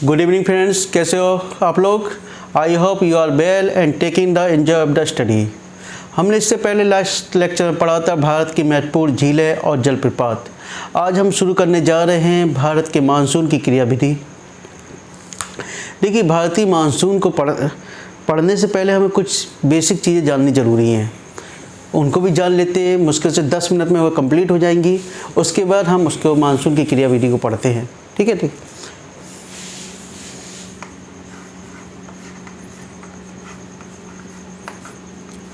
Good evening friends, कैसे हो आप लोग। I hope you are well and taking the enjoy of the study. हमने इससे पहले लास्ट लेक्चर में पढ़ा था भारत की महत्वपूर्ण झीलें और जलप्रपात। आज हम शुरू करने जा रहे हैं भारत के मानसून की क्रियाविधि। देखिए, भारतीय मानसून को पढ़ने से पहले हमें कुछ बेसिक चीज़ें जाननी ज़रूरी हैं, उनको भी जान लेते हैं। मुश्किल से 10 मिनट में वो कंप्लीट हो जाएंगी। उसके बाद हम उसको मानसून की क्रियाविधि को पढ़ते हैं। ठीक है।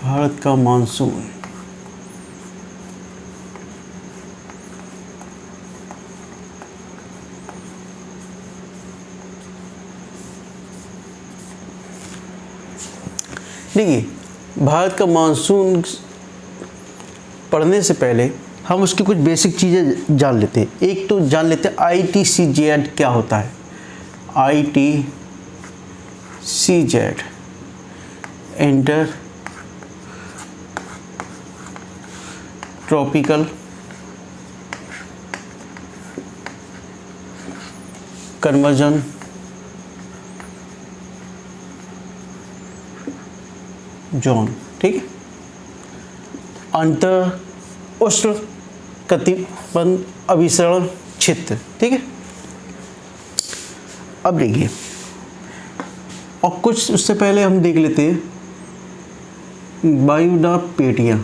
भारत का मानसून। देखिए, भारत का मानसून पढ़ने से पहले हम उसकी कुछ बेसिक चीज़ें जान लेते हैं। एक तो जान लेते हैं ITCZ क्या होता है। ITCZ inter tropical conversion zone. ठीक है। अंतर उष्ण कटिबंध अभिसरण क्षेत्र। ठीक है। अब देखिए, और कुछ उससे पहले हम देख लेते हैं वायुदाब पेटियां।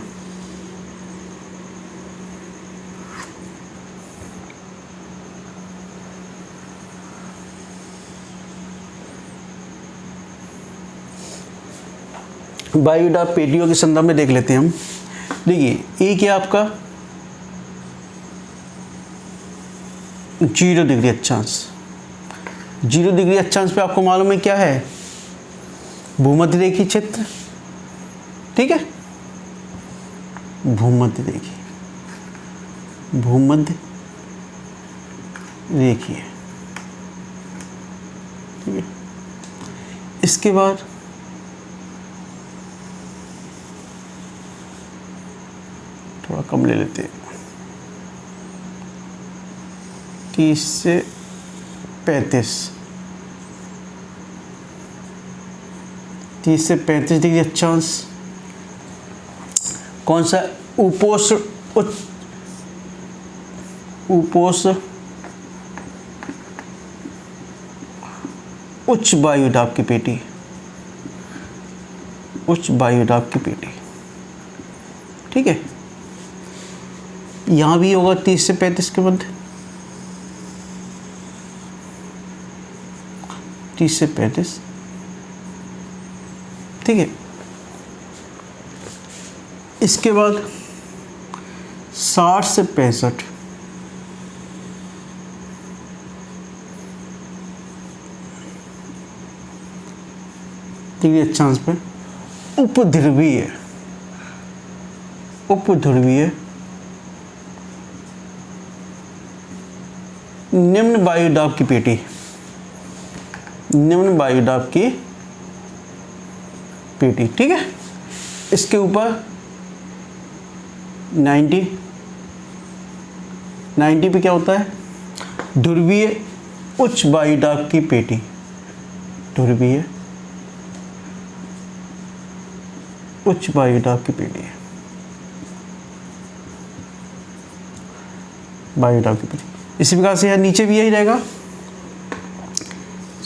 वायुदाब पेटियों के संदर्भ में देख लेते हैं हम। देखिए, एक है आपका 0 डिग्री अक्षांश। 0 डिग्री अक्षांश पे आपको मालूम है क्या है, भूमध्य रेखीय क्षेत्र। ठीक है, भूमध्य रेखीय, भूमध्य रेखीय। ठीक है। इसके बाद थोड़ा कम ले लेते हैं, 30 से 35, 30 से 35 डिग्री अक्षांश। कौन सा? उपोष्ण उच्च वायुदाब की पेटी, उच्च वायुदाब की पेटी। ठीक है। यहाँ भी होगा 30 से 35 के मध्य, 30 से 35। ठीक है। इसके बाद 60 से 65 डिग्री अक्षांश पे उपध्रुवीय, उपध्रुवीय निम्न वायुदाब की पेटी, निम्न वायुदाब की पेटी। ठीक है। इसके ऊपर 90 पे क्या होता है, ध्रुवीय उच्च वायुदाब की पेटी, ध्रुवीय उच्च वायुदाब की पेटी, वायुदाब की पेटी। इसी प्रकार से यहाँ नीचे भी यही रहेगा,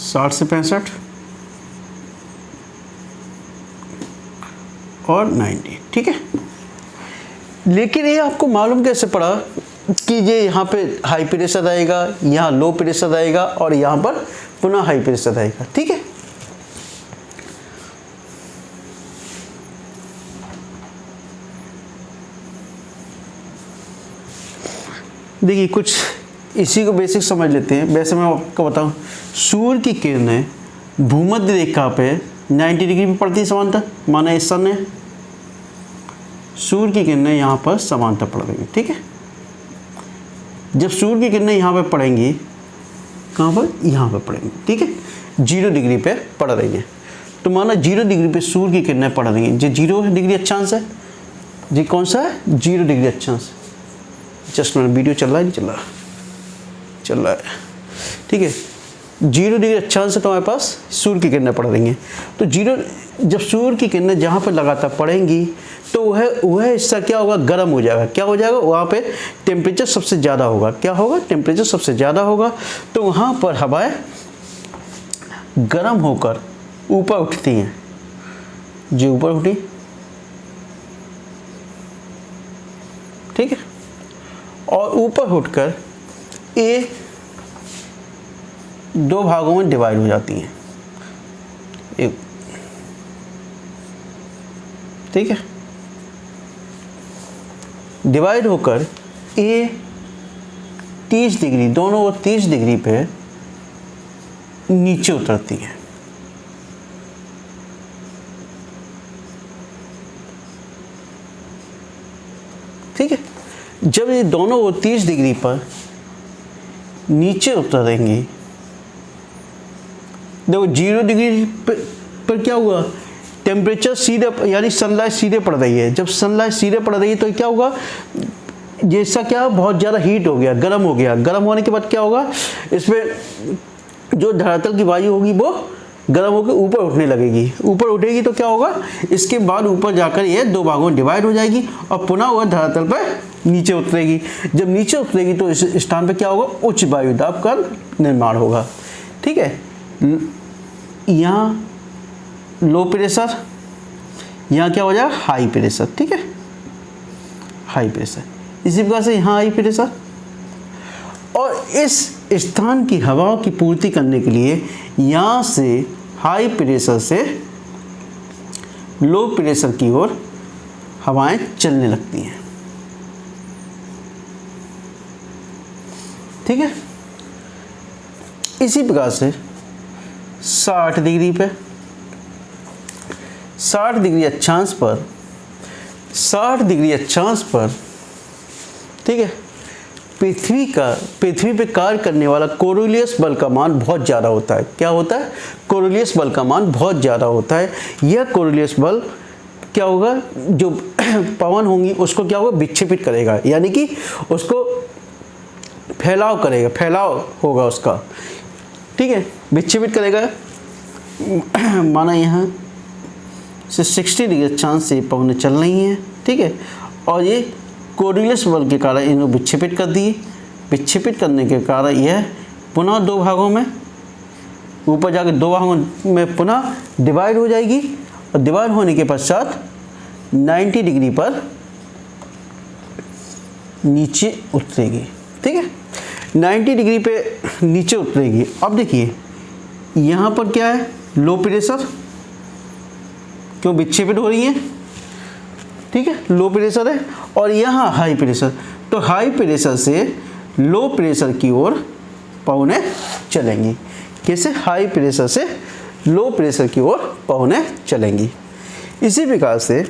60 से 65 और 90। ठीक है। लेकिन ये आपको मालूम कैसे पड़ा कि ये यहाँ पे हाई प्रेशर आएगा, यहाँ लो प्रेशर आएगा और यहाँ पर पुनः हाई प्रेशर आएगा। ठीक है। देखिए, कुछ इसी को बेसिक समझ लेते हैं। वैसे मैं आपको बताऊं, सूर्य की किरणें भूमध्य रेखा पे 90 डिग्री पे पड़ती है समांतर। माना इस सन है, सूर्य की किरणें यहाँ पर समांतर पड़ रही है। ठीक है। जब सूर्य की किरणें यहाँ पर पड़ेंगी, कहाँ पर? यहाँ पर पड़ेंगी। ठीक है। 0 डिग्री पे पड़ रही है, तो माना 0 डिग्री पे सूर्य की किरणें पड़ रही हैं। जो 0 डिग्री अक्षांश है, जी कौन सा है? 0 डिग्री अक्षांश। जस्ट वीडियो चल रहा है, नहीं चल रहा? चल रहा है। ठीक है। 0 डिग्री अक्षांश से तुम्हारे पास सूर्य की किरणें पड़ रही हैं। तो जब सूर्य की किरणें जहाँ पर लगातार पड़ेंगी तो वह हिस्सा क्या होगा, गर्म हो जाएगा। क्या हो जाएगा, वहाँ पे टेम्परेचर सबसे ज़्यादा होगा। क्या होगा, टेम्परेचर सबसे ज़्यादा होगा। तो वहाँ पर हवाएं गर्म होकर ऊपर उठती हैं, जो ऊपर उठी, ठीक है, और ऊपर उठकर ये 2 भागों में डिवाइड हो जाती हैं, एक, ठीक है, डिवाइड होकर ये 30 डिग्री, दोनों ओर 30 डिग्री पे नीचे उतरती है। ठीक है, जब ये दोनों ओर 30 डिग्री पर नीचे उतरेंगी, देखो 0 डिग्री पर क्या हुआ, टेम्परेचर सीधे, यानी सनलाइट सीधे पड़ रही है। जब सनलाइट सीधे पड़ रही है तो क्या होगा, जैसा क्या बहुत ज़्यादा हीट हो गया, गर्म हो गया। गर्म होने के बाद क्या होगा, इसमें जो धरातल की वायु होगी वो गर्म होकर ऊपर उठने लगेगी। ऊपर उठेगी तो क्या होगा, इसके बाद ऊपर जाकर ये 2 भागों में डिवाइड हो जाएगी और पुनः वह धरातल पर नीचे उतरेगी। जब नीचे उतरेगी तो इस स्थान पर क्या होगा, उच्च वायु दाब का निर्माण होगा। ठीक है, यहाँ लो प्रेशर, यहाँ क्या हो जाएगा, हाई प्रेशर। ठीक है, हाई प्रेशर। इसी प्रकार से यहाँ हाई प्रेशर, और इस स्थान की हवाओं की पूर्ति करने के लिए यहाँ से हाई प्रेशर से लो प्रेशर की ओर हवाएं चलने लगती हैं। ठीक है, इसी प्रकार से 60 डिग्री पे, 60 डिग्री अक्षांश पर, 60 डिग्री अक्षांश पर, ठीक है, पृथ्वी पे कार्य करने वाला कोरिलियस बल का मान बहुत ज़्यादा होता है। क्या होता है, कोरिलियस बल का मान बहुत ज़्यादा होता है। यह कोरिलियस बल क्या होगा, जो पवन होंगी उसको क्या होगा, विक्षेपित करेगा, यानी कि उसको फैलाव करेगा, फैलाव होगा उसका। ठीक है, विक्षेपित करेगा। माना यहाँ से 60 डिग्री अक्षांश से पवनें चल रही हैं। ठीक है, और ये कोरिलियस बल के कारण इन्हें विक्षेपित कर दिए। विक्षेपित करने के कारण यह पुनः 2 भागों में, ऊपर जाकर 2 भागों में पुनः डिवाइड हो जाएगी, और डिवाइड होने के पश्चात 90 डिग्री पर नीचे उतरेगी। ठीक है, 90 डिग्री पे नीचे उतरेगी। अब देखिए यहाँ पर क्या है, लो प्रेशर, क्यों विक्षेपित हो रही है। ठीक है, लो प्रेशर है, और यहाँ हाई प्रेशर। तो हाई प्रेशर से लो प्रेशर की ओर पवनें चलेंगी। कैसे, हाई प्रेशर से लो प्रेशर की ओर पवनें चलेंगी। इसी प्रकार से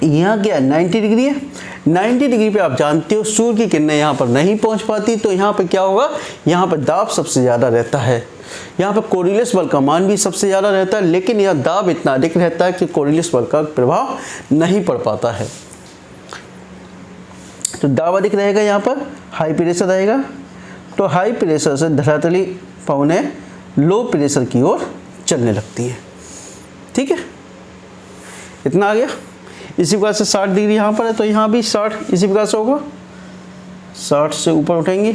यहाँ क्या 90 डिग्री है। 90 डिग्री पे आप जानते हो सूर्य की किरणें यहाँ पर नहीं पहुँच पाती, तो यहाँ पर क्या होगा, यहाँ पर दाब सबसे ज़्यादा रहता है। यहाँ पर कोरिलियस बल का मान भी सबसे ज़्यादा रहता है, लेकिन यह दाब इतना अधिक रहता है कि कोरिलियस बल का प्रभाव नहीं पड़ पाता है। तो दाब अधिक रहेगा, यहाँ पर हाई प्रेशर रहेगा। तो हाई प्रेशर से धरातली पवनें लो प्रेशर की ओर चलने लगती है। ठीक है, इतना आ गया। इसी प्रकार से 60 डिग्री यहाँ पर है, तो यहाँ भी 60 इसी प्रकार से होगा। 60 से ऊपर उठेंगी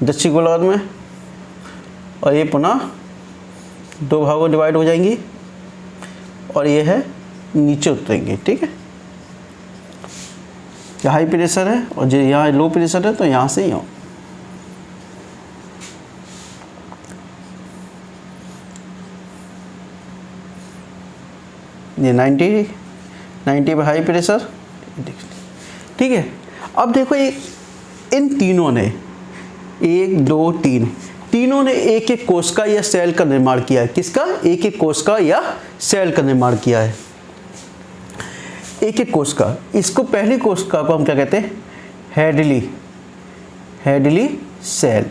दक्षिण गोलार्ध में, और ये पुनः 2 भागों डिवाइड हो जाएंगी, और ये है नीचे उतरेंगे। ठीक है, ये हाई प्रेशर है, और जो यहाँ लो प्रेशर है, तो यहाँ से यहाँ ये 90 पे हाई प्रेशर। ठीक है, अब देखो ये इन तीनों ने 1 2 3 तीनों ने एक एक कोशिका या सेल का निर्माण किया है। किसका, एक एक कोशिका या सेल का निर्माण किया है। एक एक कोशिका, इसको पहली कोशिका को हम क्या कहते हैं, हेडली सेल।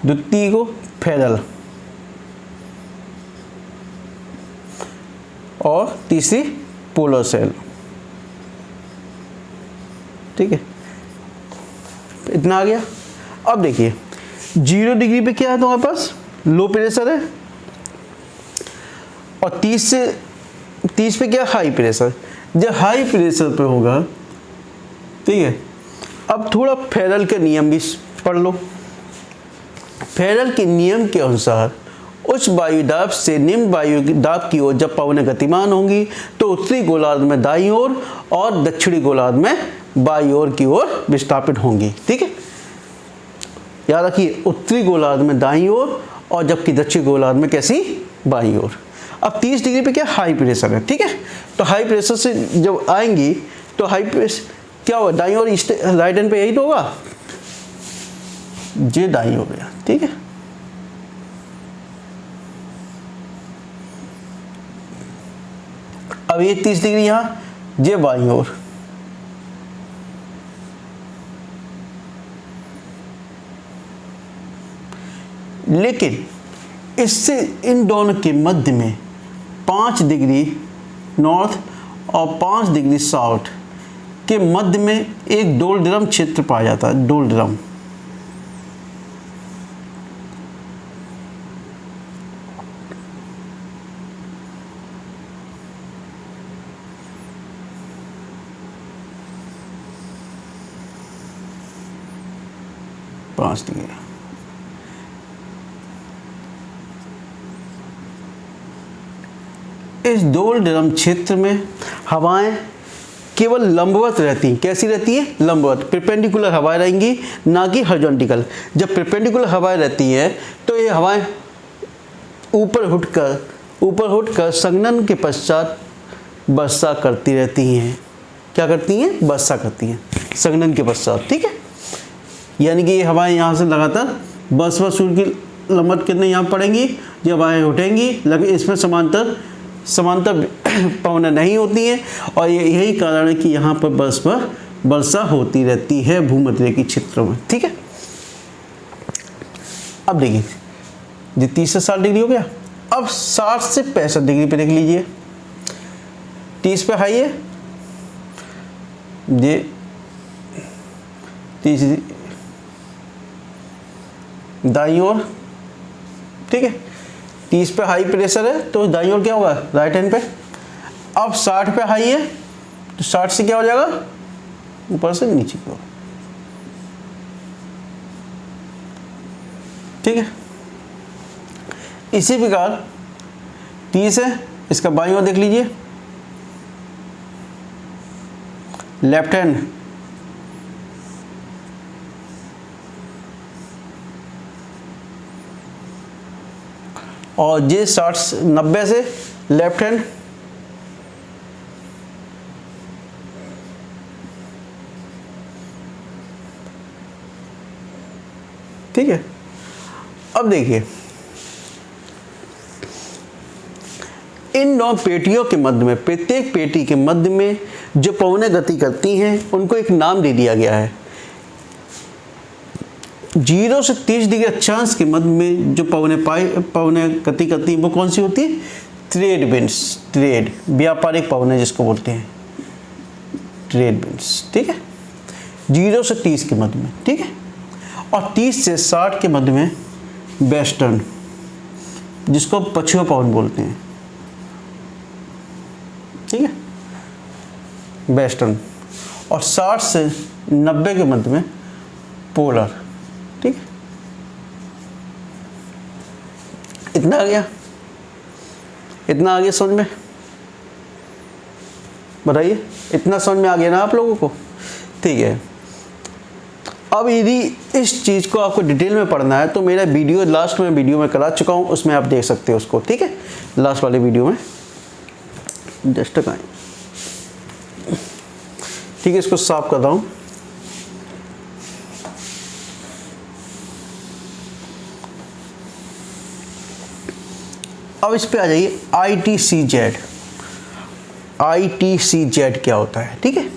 द्वितीय को फेरल, और तीसरी पोलर सेल। ठीक है, इतना आ गया। अब देखिए 0 डिग्री पे क्या है तुम्हारे पास, लो प्रेशर है, और 30 पे क्या, हाई प्रेशर। जब हाई प्रेशर पे होगा, ठीक है, अब थोड़ा फेरल के नियम भी पढ़ लो। फेरल के नियम के अनुसार उच्च वायुदाब से निम्न वायुदाब की ओर जब पवनें गतिमान होंगी तो उत्तरी गोलार्ध में दाईं ओर और दक्षिणी गोलार्ध में बाईं ओर की ओर विस्थापित होंगी। ठीक है, याद रखिए, उत्तरी गोलार्ध में दाईं ओर और जबकि दक्षिणी गोलार्ध में कैसी, बाईं ओर। अब 30 डिग्री पे क्या, हाई प्रेशर है। ठीक है, तो हाई प्रेशर से जब आएंगी तो हाई प्रेशर क्या होगा, दाईं ओर राइट हैंड पे यही तो होगा, ये दाईं हो गया। ठीक है, अब ये 30 डिग्री यहां, ये बाईं ओर। लेकिन इससे इन दोनों के मध्य में 5 डिग्री नॉर्थ और 5 डिग्री साउथ के मध्य में एक डोलड्रम क्षेत्र पाया जाता है। डोलड्रम, पांच डिग्री। इस डोलड्रम क्षेत्र में हवाएं केवल लंबवत रहती हैं। कैसी रहती है, लंबवत, परपेंडिकुलर हवाएं रहेंगी, ना कि हॉरिजॉन्टल। जब परपेंडिकुलर हवाएं रहती हैं तो ये हवाएं ऊपर उठकर संघनन के पश्चात वर्षा करती रहती हैं। क्या करती हैं, वर्षा करती हैं संघनन के पश्चात। ठीक है, यानी कि ये हवाएं यहाँ से लगातार बस सूर्य की लंबवत कितने यहाँ पड़ेंगी, जब हवाएं उठेंगी, लेकिन इसमें समांतर पवनें नहीं होती हैं, और यही कारण है कि यहाँ पर वर्षा होती रहती है भूमध्यरेखीय क्षेत्रों में। ठीक है, अब देखिए ये 30 से 60 डिग्री हो गया। अब 60 से 65 डिग्री पे देख लीजिए, 30 पे हाई है, ये 30 दाईं ओर। ठीक है, 30 पे हाई प्रेशर है तो दाईं ओर क्या होगा, राइट हैंड पे। अब 60 पे हाई है तो 60 से क्या हो जाएगा, ऊपर से नीचे की ओर। ठीक है, इसी प्रकार 30 है, इसका बाईं ओर देख लीजिए, लेफ्ट हैंड, और ये 90 से लेफ्ट हैंड। ठीक है, अब देखिए इन 9 पेटियों के मध्य में, प्रत्येक पेटी के मध्य में जो पवनें गति करती हैं उनको एक नाम दे दिया गया है। 0 से 30 डिग्री अक्षांश के मध्य में जो पवनें गति करती हैं वो कौन सी होती है, ट्रेड विंड्स। ट्रेड, व्यापारिक पवनें जिसको बोलते हैं, ट्रेड विंड्स। ठीक है, 0 से 30 के मध्य में। ठीक है, और 30 से 60 के मध्य में वेस्टर्न, जिसको पछुआ पवन बोलते हैं। ठीक है, वेस्टर्न, और 60 से 90 के मध्य में पोलर। ठीक है, इतना आ गया, इतना आ गया समझ में, बताइए, इतना समझ में आ गया ना आप लोगों को। ठीक है, अब यदि इस चीज़ को आपको डिटेल में पढ़ना है तो मेरा वीडियो लास्ट में वीडियो में करा चुका हूँ, उसमें आप देख सकते हो उसको। ठीक है, लास्ट वाले वीडियो में जस्ट का। ठीक है, इसको साफ कर रहा हूँ। अब इस पे आ जाइए, ITCZ। ITCZ क्या होता है, ठीक है।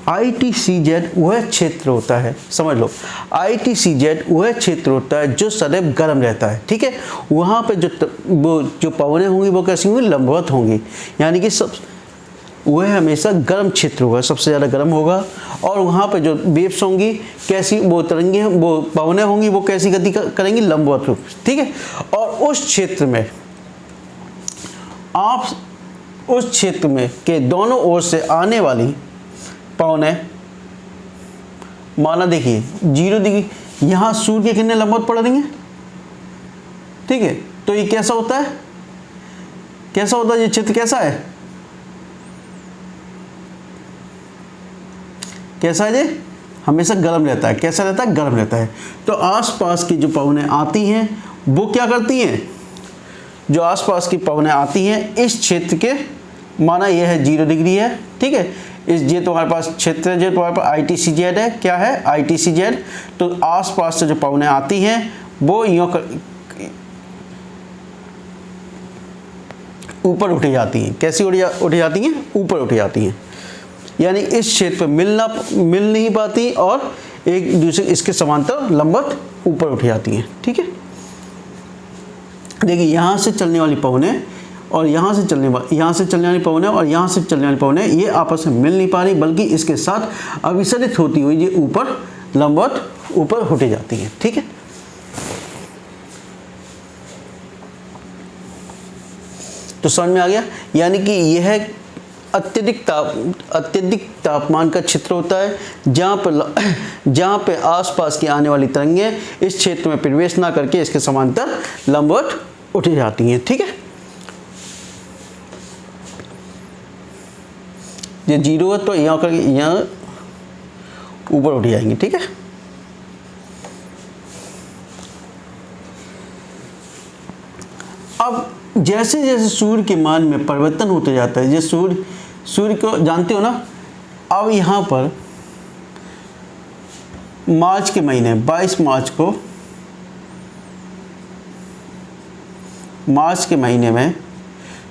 ITCZ वह क्षेत्र होता है, समझ लो, ITCZ वह क्षेत्र होता है जो सदैव गर्म रहता है, ठीक है। वहाँ पे जो पवनें होंगी वो कैसी होंगी, लंबवत होंगी, यानी कि सब वह हमेशा गर्म क्षेत्र होगा, सबसे ज़्यादा गर्म होगा। और वहाँ पे जो वेव्स होंगी कैसी, वो तरंगे, वो पवनें होंगी, वो कैसी गति करेंगी, लंबवत रूप, ठीक है। और उस क्षेत्र में आप उस क्षेत्र में के दोनों ओर से आने वाली पवनें, माना देखिए 0 डिग्री, यहाँ सूर्य की किरणें लंबवत पड़ रही हैं, ठीक है। तो ये कैसा होता है, कैसा होता है, ये चित्र कैसा है, कैसा है ये, हमेशा गर्म रहता है। कैसा रहता है, गर्म रहता है। तो आसपास की जो पवनें आती हैं वो क्या करती हैं, जो आसपास की पवनें आती हैं इस क्षेत्र के, माना यह है 0 डिग्री है, ठीक है। इस ये तुम्हारे पास क्षेत्र है, जो तुम्हारे पास ITCZ है, क्या है ITCZ। तो आसपास से जो पवनें आती हैं वो यूँ ऊपर उठी जाती हैं। कैसी उठ जाती हैं, ऊपर उठ जाती हैं, यानी इस क्षेत्र पर मिल नहीं पाती और एक दूसरे इसके समांतर लंबवत ऊपर उठ जाती हैं, ठीक है। देखिए यहाँ से चलने वाली पवनें और यहाँ से चलने वाली पवनें और यहाँ से चलने वाली पवनें, ये आपस में मिल नहीं पा रही, बल्कि इसके साथ अभिसरित होती हुई ये ऊपर लंबवत ऊपर उठ जाती हैं, ठीक है। तो समझ में आ गया, यानी कि यह अत्यधिक तापमान का क्षेत्र होता है, जहाँ पे आसपास की आने वाली तरंगें इस क्षेत्र में प्रवेश ना करके इसके समांतर लंबवत उठ जाती हैं, ठीक है। ये 0 है तो यहाँ करके यहाँ ऊपर उठ जाएंगी, ठीक है। अब जैसे जैसे सूर्य के मान में परिवर्तन होते जाता है, जैसे सूर्य को जानते हो ना, अब यहाँ पर मार्च के महीने 22 मार्च के महीने में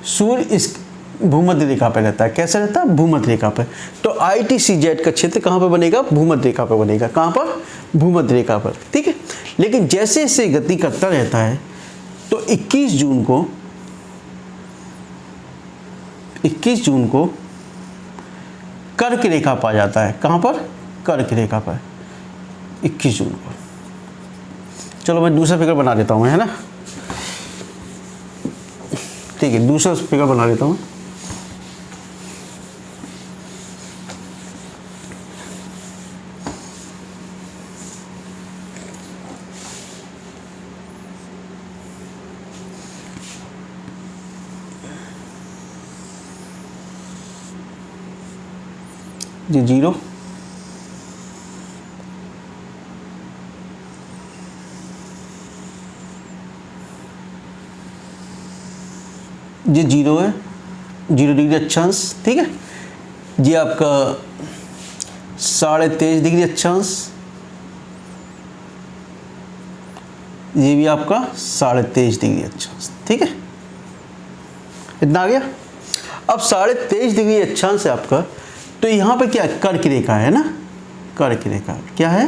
सूर्य इस भूमध्य रेखा पर रहता है। कैसे रहता है, भूमध्य रेखा पर। तो ITCZ का क्षेत्र कहाँ पर बनेगा, भूमध्य रेखा पर बनेगा। कहाँ पर, भूमध्य रेखा पर, ठीक है। लेकिन जैसे जैसे गति करता रहता है तो 21 जून को कर्क रेखा पा जाता है। कहाँ पर, कर्क रेखा पर 21 जून को। चलो मैं दूसरा फिगर बना देता हूँ, है ना, ठीक है। दूसरा फिगर बना देता हूँ। जी 0, ये 0 है, 0 डिग्री अक्षांश, ठीक है। ये आपका 23.5 डिग्री अक्षांश, ये भी आपका 23.5 डिग्री अक्षांश, ठीक है। इतना आ गया। अब 23.5 डिग्री अक्षांश है आपका, तो यहाँ पे क्या, कर्क रेखा है ना, कर्क रेखा क्या है,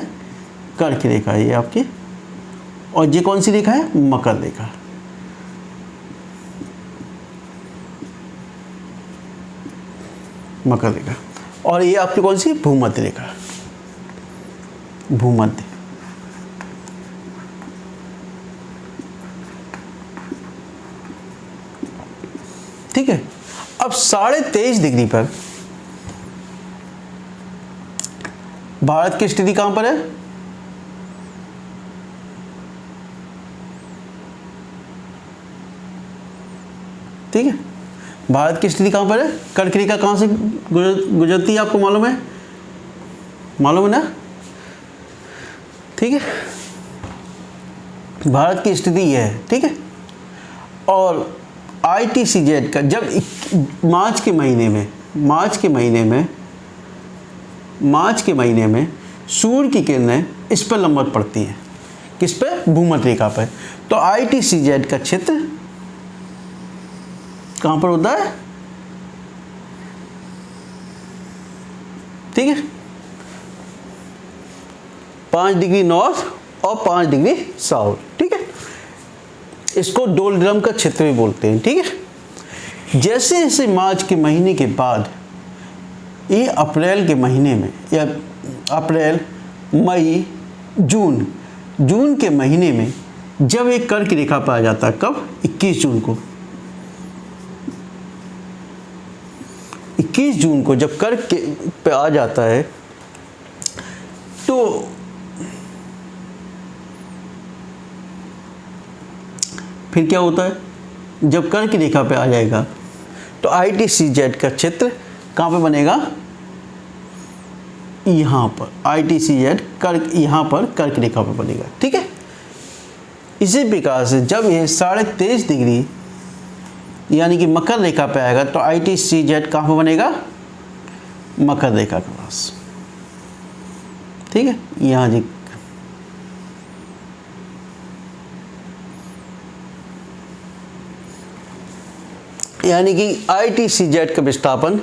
कर्क रेखा ये आपकी। और ये कौन सी रेखा है, मकर रेखा। मकर रेखा। और ये आपकी कौन सी, भूमध्य रेखा, भूमध्य। ठीक है। अब 23.5 डिग्री पर भारत की स्थिति कहां पर है, ठीक है। भारत की स्थिति कहां पर है, कर्क रेखा कहां से गुजरती है, आपको मालूम है, मालूम है ना, ठीक है। भारत की स्थिति यह है, ठीक है। और ITCZ का जब मार्च के महीने में सूर्य की किरणें इस पर लंबवत पड़ती हैं, किस पे, भूमध्य रेखा पर। तो ITCZ का क्षेत्र कहां पर होता है, ठीक है, 5 डिग्री नॉर्थ और 5 डिग्री साउथ, ठीक है। इसको डोलड्रम का क्षेत्र भी बोलते हैं, ठीक है। जैसे जैसे मार्च के महीने के बाद ये अप्रैल के महीने में, या अप्रैल, मई, जून के महीने में जब एक कर्क रेखा पर आ जाता है, कब? 21 जून को। 21 जून को जब कर्क पे आ जाता है तो फिर क्या होता है? जब कर्क रेखा पे आ जाएगा तो ITCZ का क्षेत्र कहाँ पे बनेगा? यहाँ पर ITCZ कर्क, यहाँ पर कर्क रेखा पर बनेगा। ठीक है, इसी प्रकार से जब ये 23.5 डिग्री यानी कि मकर रेखा पे आएगा तो ITCZ कहाँ पर बनेगा? मकर रेखा के पास। ठीक है, यहाँ जी यानी कि ITCZ का विस्थापन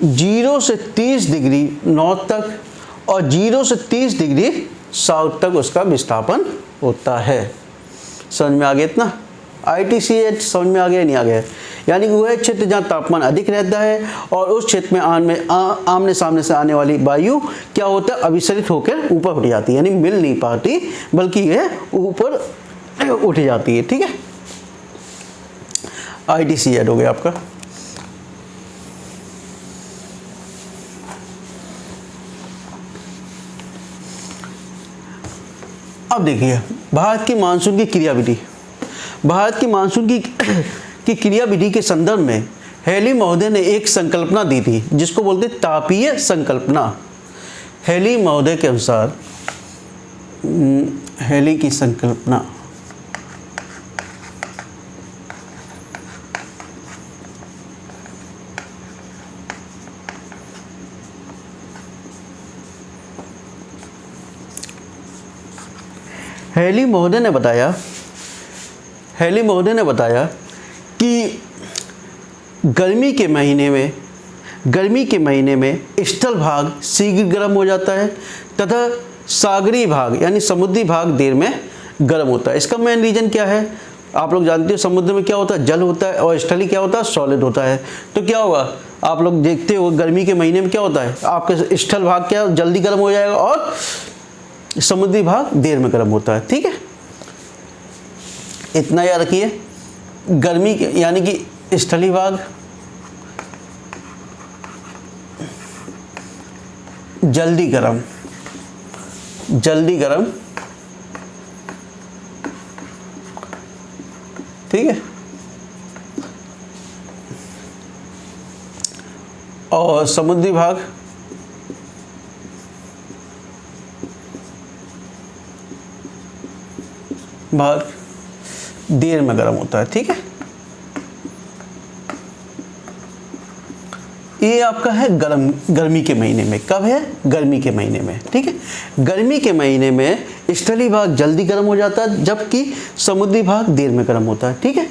0 से 30 डिग्री नॉर्थ तक और 0 से 30 डिग्री साउथ तक उसका विस्थापन होता है। समझ में आ गया इतना? ITCZ समझ में आ गया, नहीं आ गया? यानी कि वह क्षेत्र जहाँ तापमान अधिक रहता है और उस क्षेत्र में आमने सामने से आने वाली वायु क्या होता है? अभिसरित होकर ऊपर उठ जाती है, यानी मिल नहीं पाती बल्कि यह ऊपर उठ जाती है। ठीक है, ITCZ हो गया आपका। अब देखिए भारत की मानसून की क्रियाविधि। भारत की मानसून की क्रियाविधि के संदर्भ में हेली महोदय ने एक संकल्पना दी थी जिसको बोलते तापीय संकल्पना। हेली महोदय के अनुसार, हेली की संकल्पना हेली महोदय ने बताया कि गर्मी के महीने में स्थल भाग शीघ्र गर्म हो जाता है तथा सागरीय भाग यानी समुद्री भाग देर में गर्म होता है। इसका मेन रीजन क्या है? आप लोग जानते हो समुद्र में क्या होता है? जल होता है और स्थली क्या होता है? सॉलिड होता है। तो क्या होगा? आप लोग देखते हो गर्मी के महीने में क्या होता है? आपके स्थल भाग क्या जल्दी गर्म हो जाएगा और समुद्री भाग देर में गर्म होता है। ठीक है, इतना याद रखिए। गर्मी के यानी कि स्थली भाग जल्दी गर्म, ठीक है, और समुद्री भाग देर में गर्म होता है। ठीक है, ये आपका है गर्मी के महीने में। कब है? गर्मी के महीने में। ठीक है, गर्मी के महीने में स्थली भाग जल्दी गर्म हो जाता है जबकि समुद्री भाग देर में गर्म होता है। ठीक है,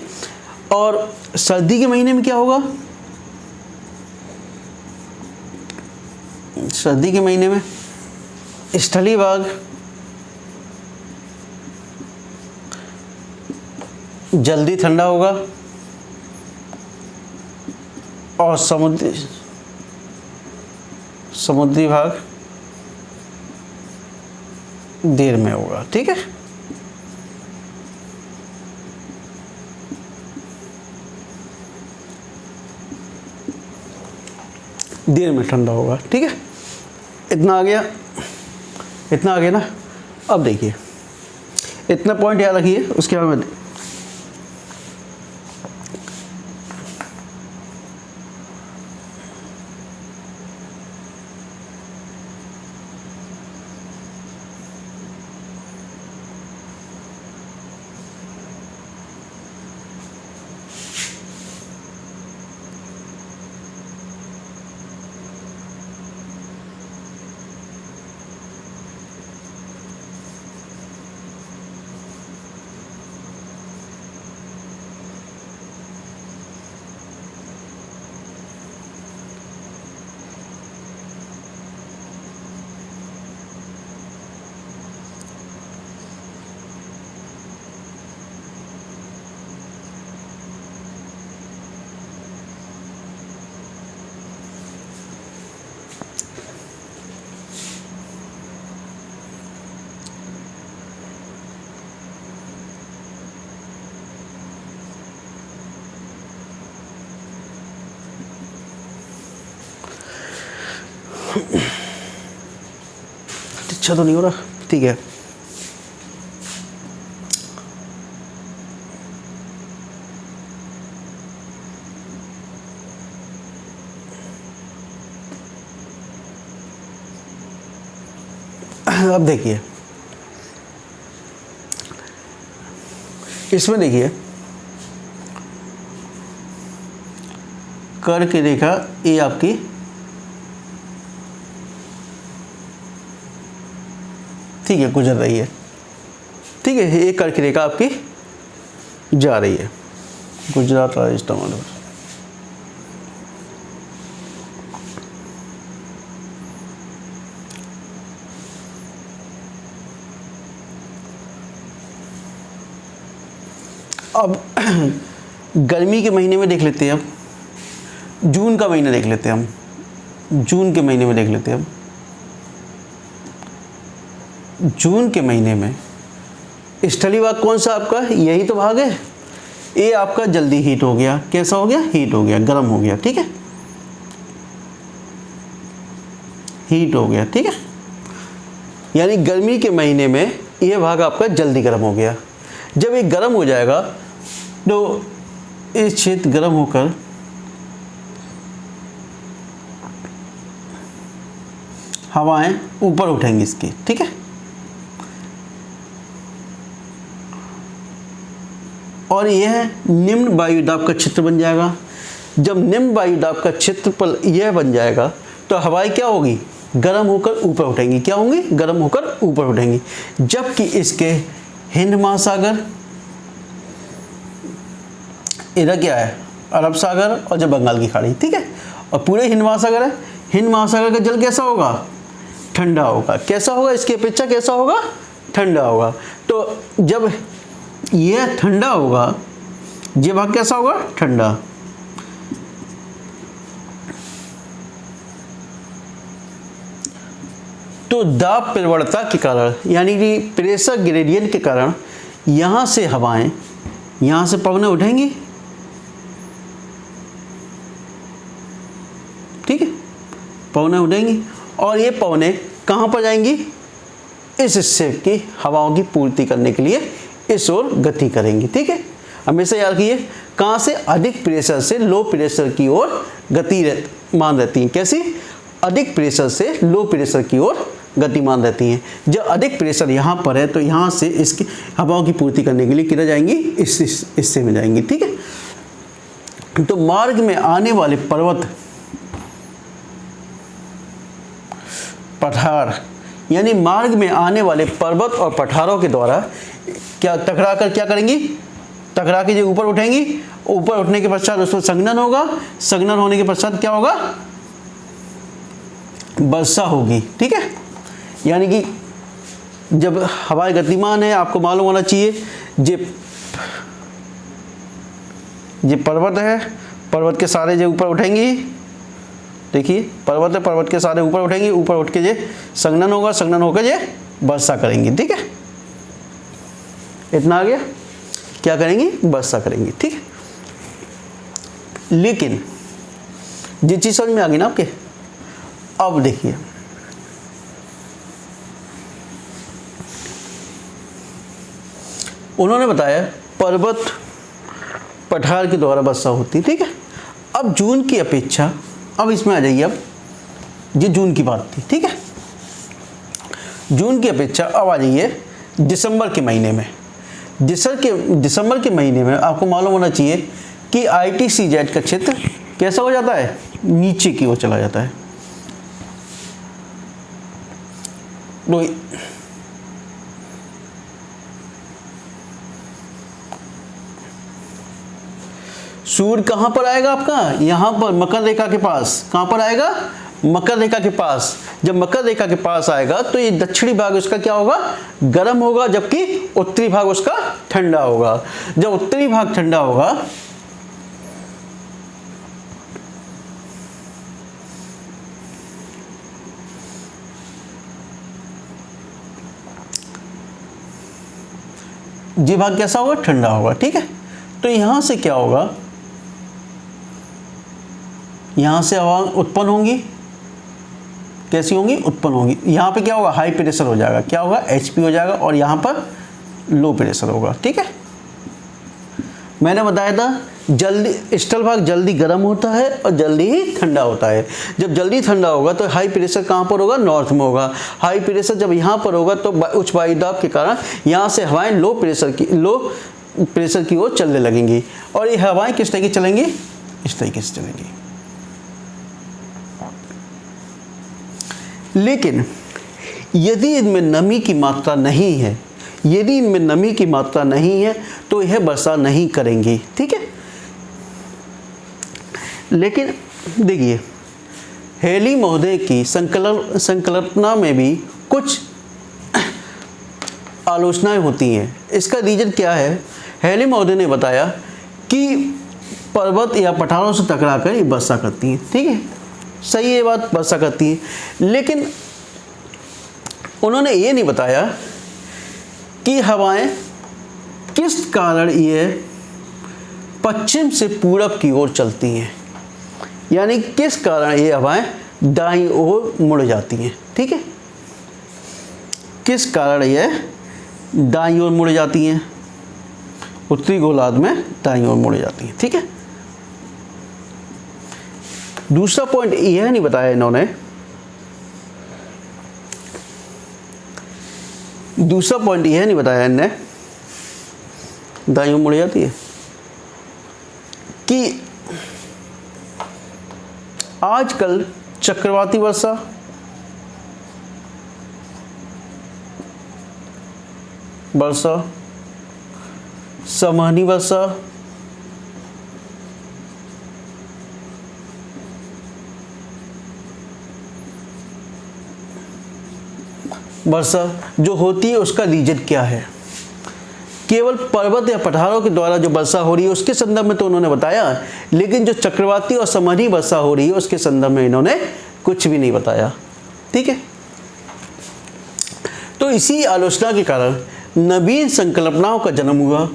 और सर्दी के महीने में क्या होगा? सर्दी के महीने में स्थली भाग जल्दी ठंडा होगा और समुद्री भाग देर में होगा। ठीक है, देर में ठंडा होगा। ठीक है, इतना आ गया ना। अब देखिए इतना पॉइंट याद रखिए, उसके बाद में अच्छा तो नहीं हो रहा, ठीक है। अब देखिए इसमें, देखिए कर्क की रेखा ये आपकी ठीक है गुजर रही है, ठीक है। ये कर्क की रेखा आपकी जा रही है गुजरात राजस्थान वाले। अब गर्मी के महीने में देख लेते हैं, अब जून का महीना देख लेते हैं हम। जून के महीने में देख लेते हैं हम। जून के महीने में स्थली भाग कौन सा आपका, यही तो भाग है। ये आपका जल्दी हीट हो गया, कैसा हो गया, हीट हो गया, गर्म हो गया, ठीक है, हीट हो गया, ठीक है। यानी गर्मी के महीने में ये भाग आपका जल्दी गर्म हो गया। जब ये गर्म हो जाएगा तो ये क्षेत्र गर्म होकर हवाएं ऊपर उठेंगी इसकी, ठीक है। और यह निम्न वायुदाब का क्षेत्र बन जाएगा। जब निम्न वायुदाब का क्षेत्रफल यह बन जाएगा तो हवाएं क्या होगी, गर्म होकर ऊपर उठेंगी। क्या होंगी, गर्म होकर ऊपर उठेंगी। जबकि इसके हिंद महासागर, इधर क्या है, अरब सागर और जब बंगाल की खाड़ी, ठीक है, और पूरे हिंद महासागर है। हिंद महासागर का जल कैसा होगा, ठंडा होगा। कैसा होगा, इसकी अपेक्षा कैसा होगा, ठंडा होगा। तो जब यह ठंडा होगा, ये भाग कैसा होगा, ठंडा। तो दाब प्रवणता के कारण, यानी कि प्रेशर ग्रेडियंट के कारण यहां से हवाएं, यहां से पवनें उठेंगी, ठीक है, पवनें उठेंगी। और ये पवनें कहां पर जाएंगी, इस हिस्से की हवाओं की पूर्ति करने के लिए इस ओर गति करेंगी, ठीक है। हमेशा याद रखिए, कहां से, अधिक प्रेशर से लो प्रेशर की ओर गतिमान रहती हैं। कैसी, अधिक प्रेशर से लो प्रेशर की ओर गतिमान रहती हैं। जब अधिक प्रेशर यहाँ पर है तो यहाँ से इसकी हवाओं की पूर्ति करने के लिए किधर जाएंगी, इस हिस्से में जाएंगी, ठीक है। तो मार्ग में आने वाले पर्वत, पठार, यानी मार्ग में आने वाले पर्वत और पठारों के द्वारा क्या टकराकर क्या करेंगी, टकरा के जो ऊपर उठेंगी, ऊपर उठने के पश्चात उसमें संघनन होगा। संघनन होने के पश्चात क्या होगा, वर्षा होगी, ठीक है। यानी कि जब हवाएं गतिमान है, आपको मालूम होना चाहिए, ये पर्वत है, पर्वत के सारे जो ऊपर उठेंगी, देखिए पर्वत है, पर्वत के सारे ऊपर उठेंगी, ऊपर उठ के ये संघनन होगा, संघनन होकर ये वर्षा करेंगी, ठीक है। इतना आ गया, क्या करेंगी, वर्षा करेंगी, ठीक है। लेकिन ये चीज समझ में आ गई ना आपके। अब देखिए, उन्होंने बताया पर्वत पठार के द्वारा वर्षा होती, ठीक है। अब जून की अपेक्षा, अब इसमें आ जाइए, अब ये जून की बात थी, ठीक है। जून की अपेक्षा अब आ जाइए दिसंबर के महीने में। दिसंबर के महीने में आपको मालूम होना चाहिए कि ITCZ का क्षेत्र कैसा हो जाता है, नीचे की ओर चला जाता है। तो सूर्य कहां पर आएगा आपका, यहां पर मकर रेखा के पास। कहां पर आएगा, मकर रेखा के पास। जब मकर रेखा के पास आएगा तो ये दक्षिणी भाग उसका क्या होगा, गर्म होगा, जबकि उत्तरी भाग उसका ठंडा होगा। जब उत्तरी भाग ठंडा होगा ये भाग कैसा होगा, ठंडा होगा, ठीक है। तो यहां से क्या होगा, यहां से हवा उत्पन्न होंगी, कैसी होंगी, उत्पन्न होंगी। यहाँ पे क्या होगा, हाई प्रेशर हो जाएगा, क्या होगा, HP हो जाएगा, और यहाँ पर लो प्रेशर होगा। ठीक है, मैंने बताया था जल्दी स्टल भाग जल्दी गर्म होता है और जल्दी ही ठंडा होता है। जब जल्दी ठंडा होगा तो हाई प्रेशर कहाँ पर होगा, नॉर्थ में होगा। हाई प्रेशर जब यहाँ पर होगा तो उच्च वायु दाब के कारण यहाँ से हवाएं लो प्रेशर की ओर चलने लगेंगी, और ये हवाएं किस तरीके चलेंगी, इस तरीके से चलेंगी। लेकिन यदि इनमें नमी की मात्रा नहीं है, यदि इनमें नमी की मात्रा नहीं है तो यह वर्षा नहीं करेंगी। ठीक है, लेकिन देखिए हेली महोदय की संकल्पना में भी कुछ आलोचनाएं होती हैं। इसका रीजन क्या है, हेली महोदय ने बताया कि पर्वत या पठारों से टकराकर ये वर्षा करती हैं। ठीक है, सही है बात, वर्षा करती है, लेकिन उन्होंने ये नहीं बताया कि हवाएं किस कारण ये पश्चिम से पूरब की ओर चलती हैं, यानी किस कारण ये हवाएं दाईं ओर मुड़ जाती हैं। ठीक है, किस कारण ये दाईं ओर मुड़ जाती हैं, उत्तरी गोलार्ध में दाईं ओर मुड़ जाती हैं। ठीक है, दूसरा पॉइंट यह नहीं बताया इन्होंने, दूसरा पॉइंट यह नहीं बताया इनने, दाईं ओर मुड़ जाती है, कि आजकल चक्रवाती वर्षा, समूहनी वर्षा जो होती है उसका रीजन क्या है। केवल पर्वत या पठारों के द्वारा जो वर्षा हो रही है उसके संदर्भ में तो उन्होंने बताया, लेकिन जो चक्रवाती और समूहनी वर्षा हो रही है उसके संदर्भ में इन्होंने कुछ भी नहीं बताया। ठीक है, तो इसी आलोचना के कारण नवीन संकल्पनाओं का जन्म हुआ।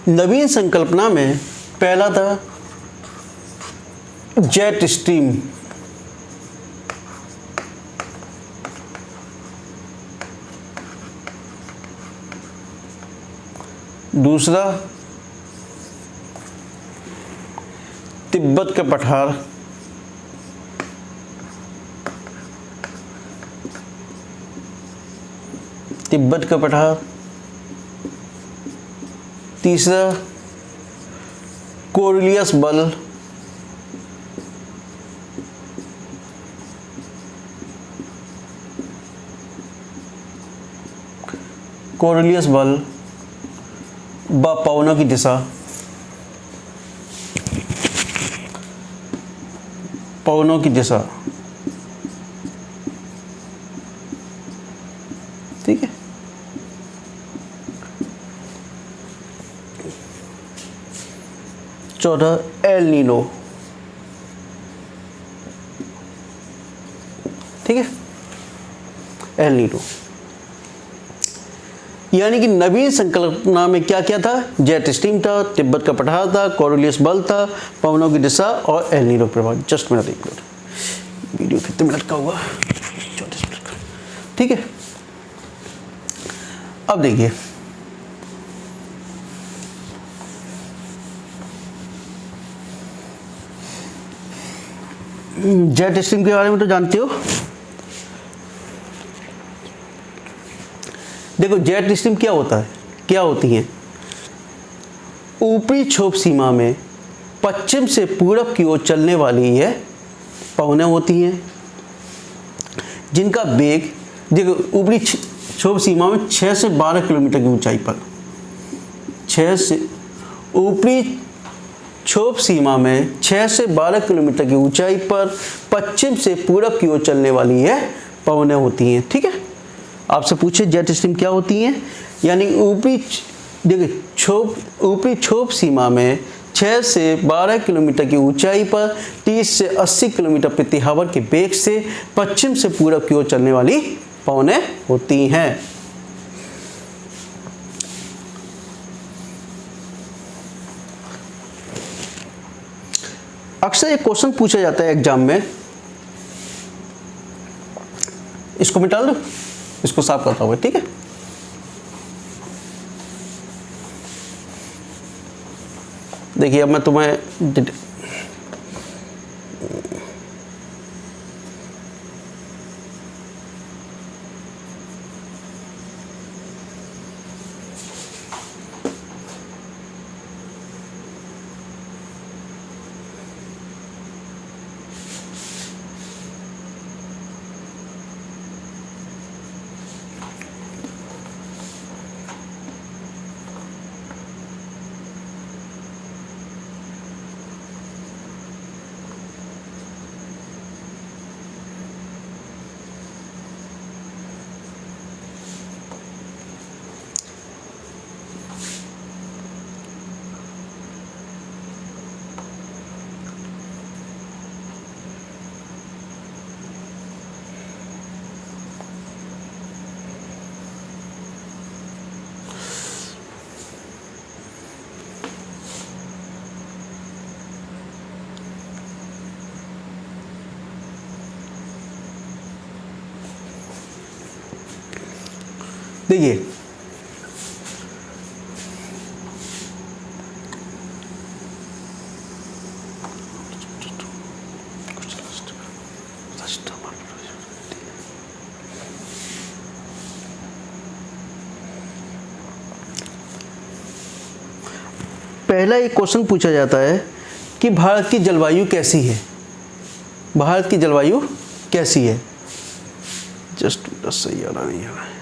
नवीन संकल्पना में पहला था जेट स्ट्रीम, दूसरा तिब्बत का पठार, तिब्बत का पठार, तीसरा कोरिलियस बल, कोरिलियस बल व पवनों की दिशा, पवनों की दिशा। ठीक है, चौथा एल नीनो। ठीक है, एल नीनो, यानी कि नवीन संकल्पना में क्या क्या था, जेट स्ट्रीम था, तिब्बत का पठार था, कोरिलियस बल था, पवनों की दिशा और एल नीनो प्रभाव। जस्ट मिनट, एक मिनट, वीडियो कितने मिनट का हुआ, 34 मिनट का। ठीक है, अब देखिए जेट स्ट्रीम के बारे में तो जानते हो। देखो जेट स्ट्रीम क्या होता है, क्या होती हैं, ऊपरी क्षोभ सीमा में पश्चिम से पूरब की ओर चलने वाली ये पवनें होती हैं, जिनका वेग देखो ऊपरी क्षोभ सीमा में 6 से 12 किलोमीटर की ऊंचाई पर, 6 से ऊपरी क्षोभ सीमा में 6 से 12 किलोमीटर की ऊंचाई पर पश्चिम से पूरब की ओर चलने वाली ये पवनें होती हैं। ठीक है, आपसे पूछे जेट स्ट्रीम क्या होती हैं, यानी ऊपरी क्षोभ सीमा में 6 से 12 किलोमीटर की ऊंचाई पर 30 से 80 किलोमीटर प्रति आवर के वेग से पश्चिम से पूरब की ओर चलने वाली पवनें होती हैं। अक्सर एक क्वेश्चन पूछा जाता है एग्जाम में, इसको मिटा दो, इसको साफ करता हुआ, ठीक है। देखिए अब मैं तुम्हें देखिए पहला एक क्वेश्चन पूछा जाता है कि भारत की जलवायु कैसी है, भारत की जलवायु कैसी है। जस्ट सही आ रहा नहीं आ रहा है।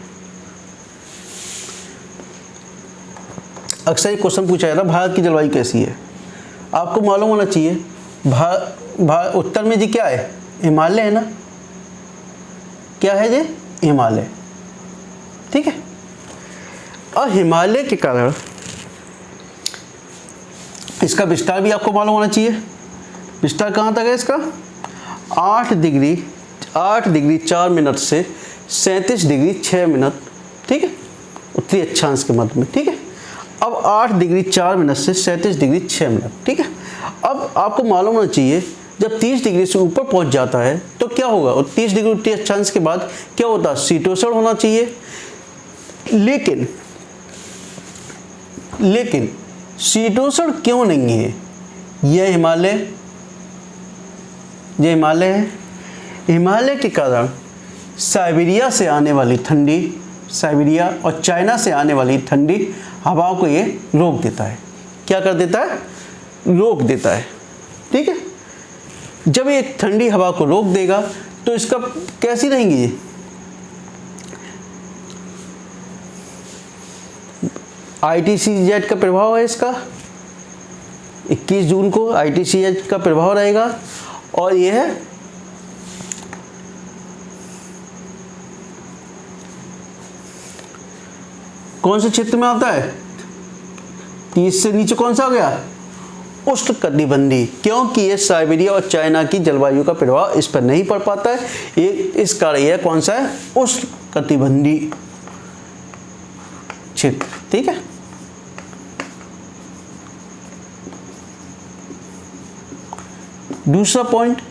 अक्सर एक क्वेश्चन पूछा जाता है भारत की जलवायु कैसी है। आपको मालूम होना चाहिए उत्तर में जी क्या है, हिमालय है ना, क्या है जी, हिमालय, ठीक है। और हिमालय के कारण इसका विस्तार भी आपको मालूम होना चाहिए। विस्तार कहाँ तक है इसका, 8 डिग्री 4 मिनट से 37 डिग्री 6 मिनट, ठीक है, उत्तरी अक्षांश के मध्य में, ठीक है। अब 8 डिग्री 4 मिनट से 37 डिग्री 6 मिनट, ठीक है। अब आपको मालूम होना चाहिए जब 30 डिग्री से ऊपर पहुंच जाता है तो क्या होगा, और 30 डिग्री उत्तरी अक्षांश के बाद क्या होता है, शीतोष्ण होना चाहिए। लेकिन शीतोष्ण क्यों नहीं है, यह हिमालय है। हिमालय के कारण साइबेरिया से आने वाली ठंडी, साइबेरिया और चाइना से आने वाली ठंडी हवाओं को ये रोक देता है। क्या कर देता है, रोक देता है, ठीक है। जब ये ठंडी हवा को रोक देगा तो इसका कैसी रहेंगी ये, ITCZ का प्रभाव है इसका, 21 जून को ITCZ का प्रभाव रहेगा। और यह कौन से क्षेत्र में आता है, 30 से नीचे कौन सा आ गया, उष्णकटिबंधीय, क्योंकि ये साइबेरिया और चाइना की जलवायु का प्रभाव इस पर नहीं पड़ पाता है। ये इस कारण यह कौन सा है, उष्णकटिबंधीय क्षेत्र, ठीक है। दूसरा पॉइंट,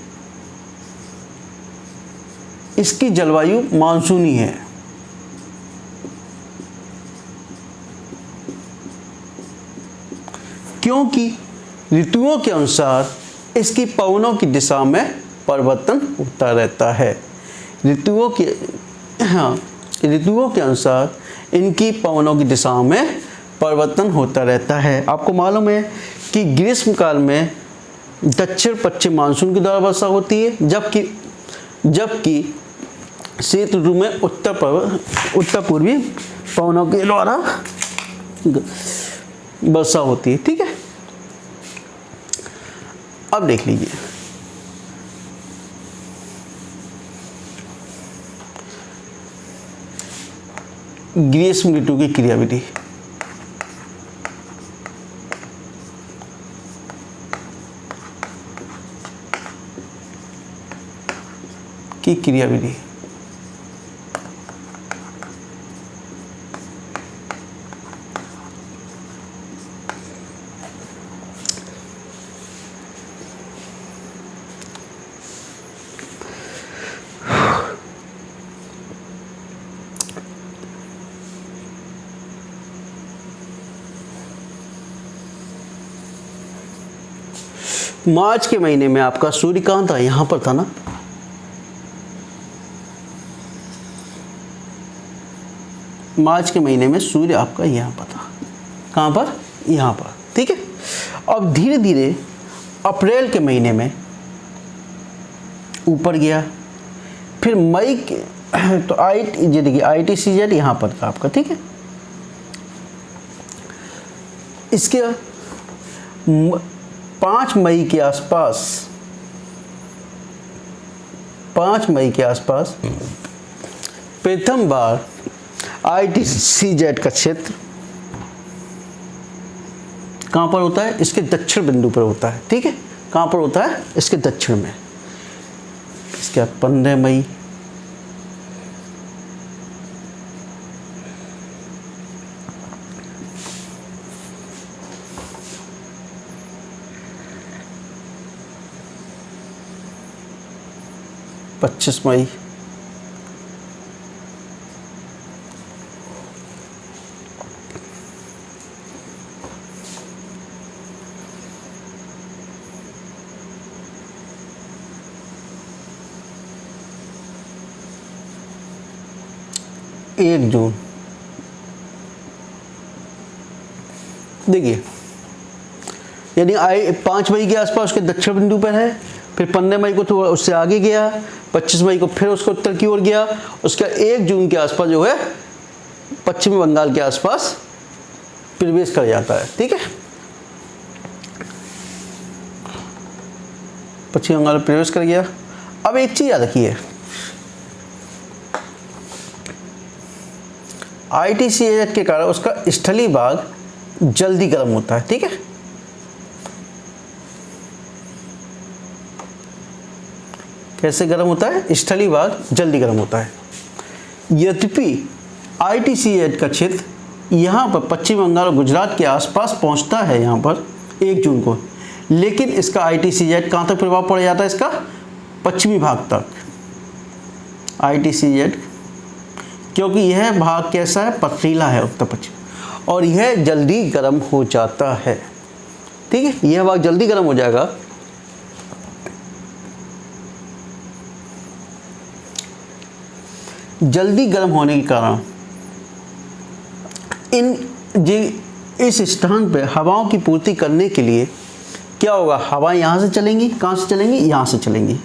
इसकी जलवायु मानसूनी है। क्योंकि ऋतुओं के अनुसार इसकी पवनों की दिशा में परिवर्तन होता रहता है। ऋतुओं के अनुसार इनकी पवनों की दिशा में परिवर्तन होता रहता है। आपको मालूम है कि ग्रीष्म काल में दक्षिण पश्चिम मानसून के द्वारा वर्षा होती है, जबकि शीत ऋतु में उत्तर पूर्वी पवनों के द्वारा वर्षा होती है, ठीक है। अब देख लीजिए, ग्रीष्म ऋतु की क्रियाविधि। मार्च के महीने में आपका सूर्य कहाँ था, यहाँ पर था ना। मार्च के महीने में सूर्य आपका यहाँ पर था, कहाँ पर, यहाँ पर, ठीक है। अब धीरे धीरे अप्रैल के महीने में ऊपर गया, फिर मई के तो ये देखिए ITCZ यहाँ पर था आपका, ठीक है। इसके 5 मई के आसपास 5 मई के आसपास प्रथम बार ITCZ का क्षेत्र कहाँ पर होता है, इसके दक्षिण बिंदु पर होता है, ठीक है। कहाँ पर होता है, इसके दक्षिण में। इसके बाद 15 मई, पच्चीस मई, एक जून। देखिए यानी 5 मई के आसपास उसके दक्षिण बिंदु पर है, फिर 15 मई को थोड़ा उससे आगे गया, 25 मई को फिर उसको उत्तर की ओर गया, उसका 1 जून के आसपास जो है पश्चिमी बंगाल के आसपास प्रवेश कर जाता है, ठीक है। पश्चिमी बंगाल में प्रवेश कर गया। अब एक चीज याद रखिए, ITCZ के कारण उसका स्थलीय भाग जल्दी गर्म होता है, ठीक है। कैसे गर्म होता है, स्थलीय भाग जल्दी गर्म होता है। यद्यपि ITCZ का क्षेत्र यहाँ पर पश्चिम बंगाल और गुजरात के आसपास पहुँचता है यहाँ पर 1 जून को, लेकिन इसका ITCZ कहाँ तक प्रभाव पड़ जाता है, इसका पश्चिमी भाग तक ITCZ, क्योंकि यह भाग कैसा है, पथरीला है, उत्तर पश्चिम, और यह जल्दी गर्म हो जाता है, ठीक है। यह भाग जल्दी गर्म हो जाएगा। जल्दी गर्म होने के कारण इस स्थान पे हवाओं की पूर्ति करने के लिए क्या होगा, हवाएं यहाँ से चलेंगी, कहाँ से चलेंगी, यहाँ से चलेंगी।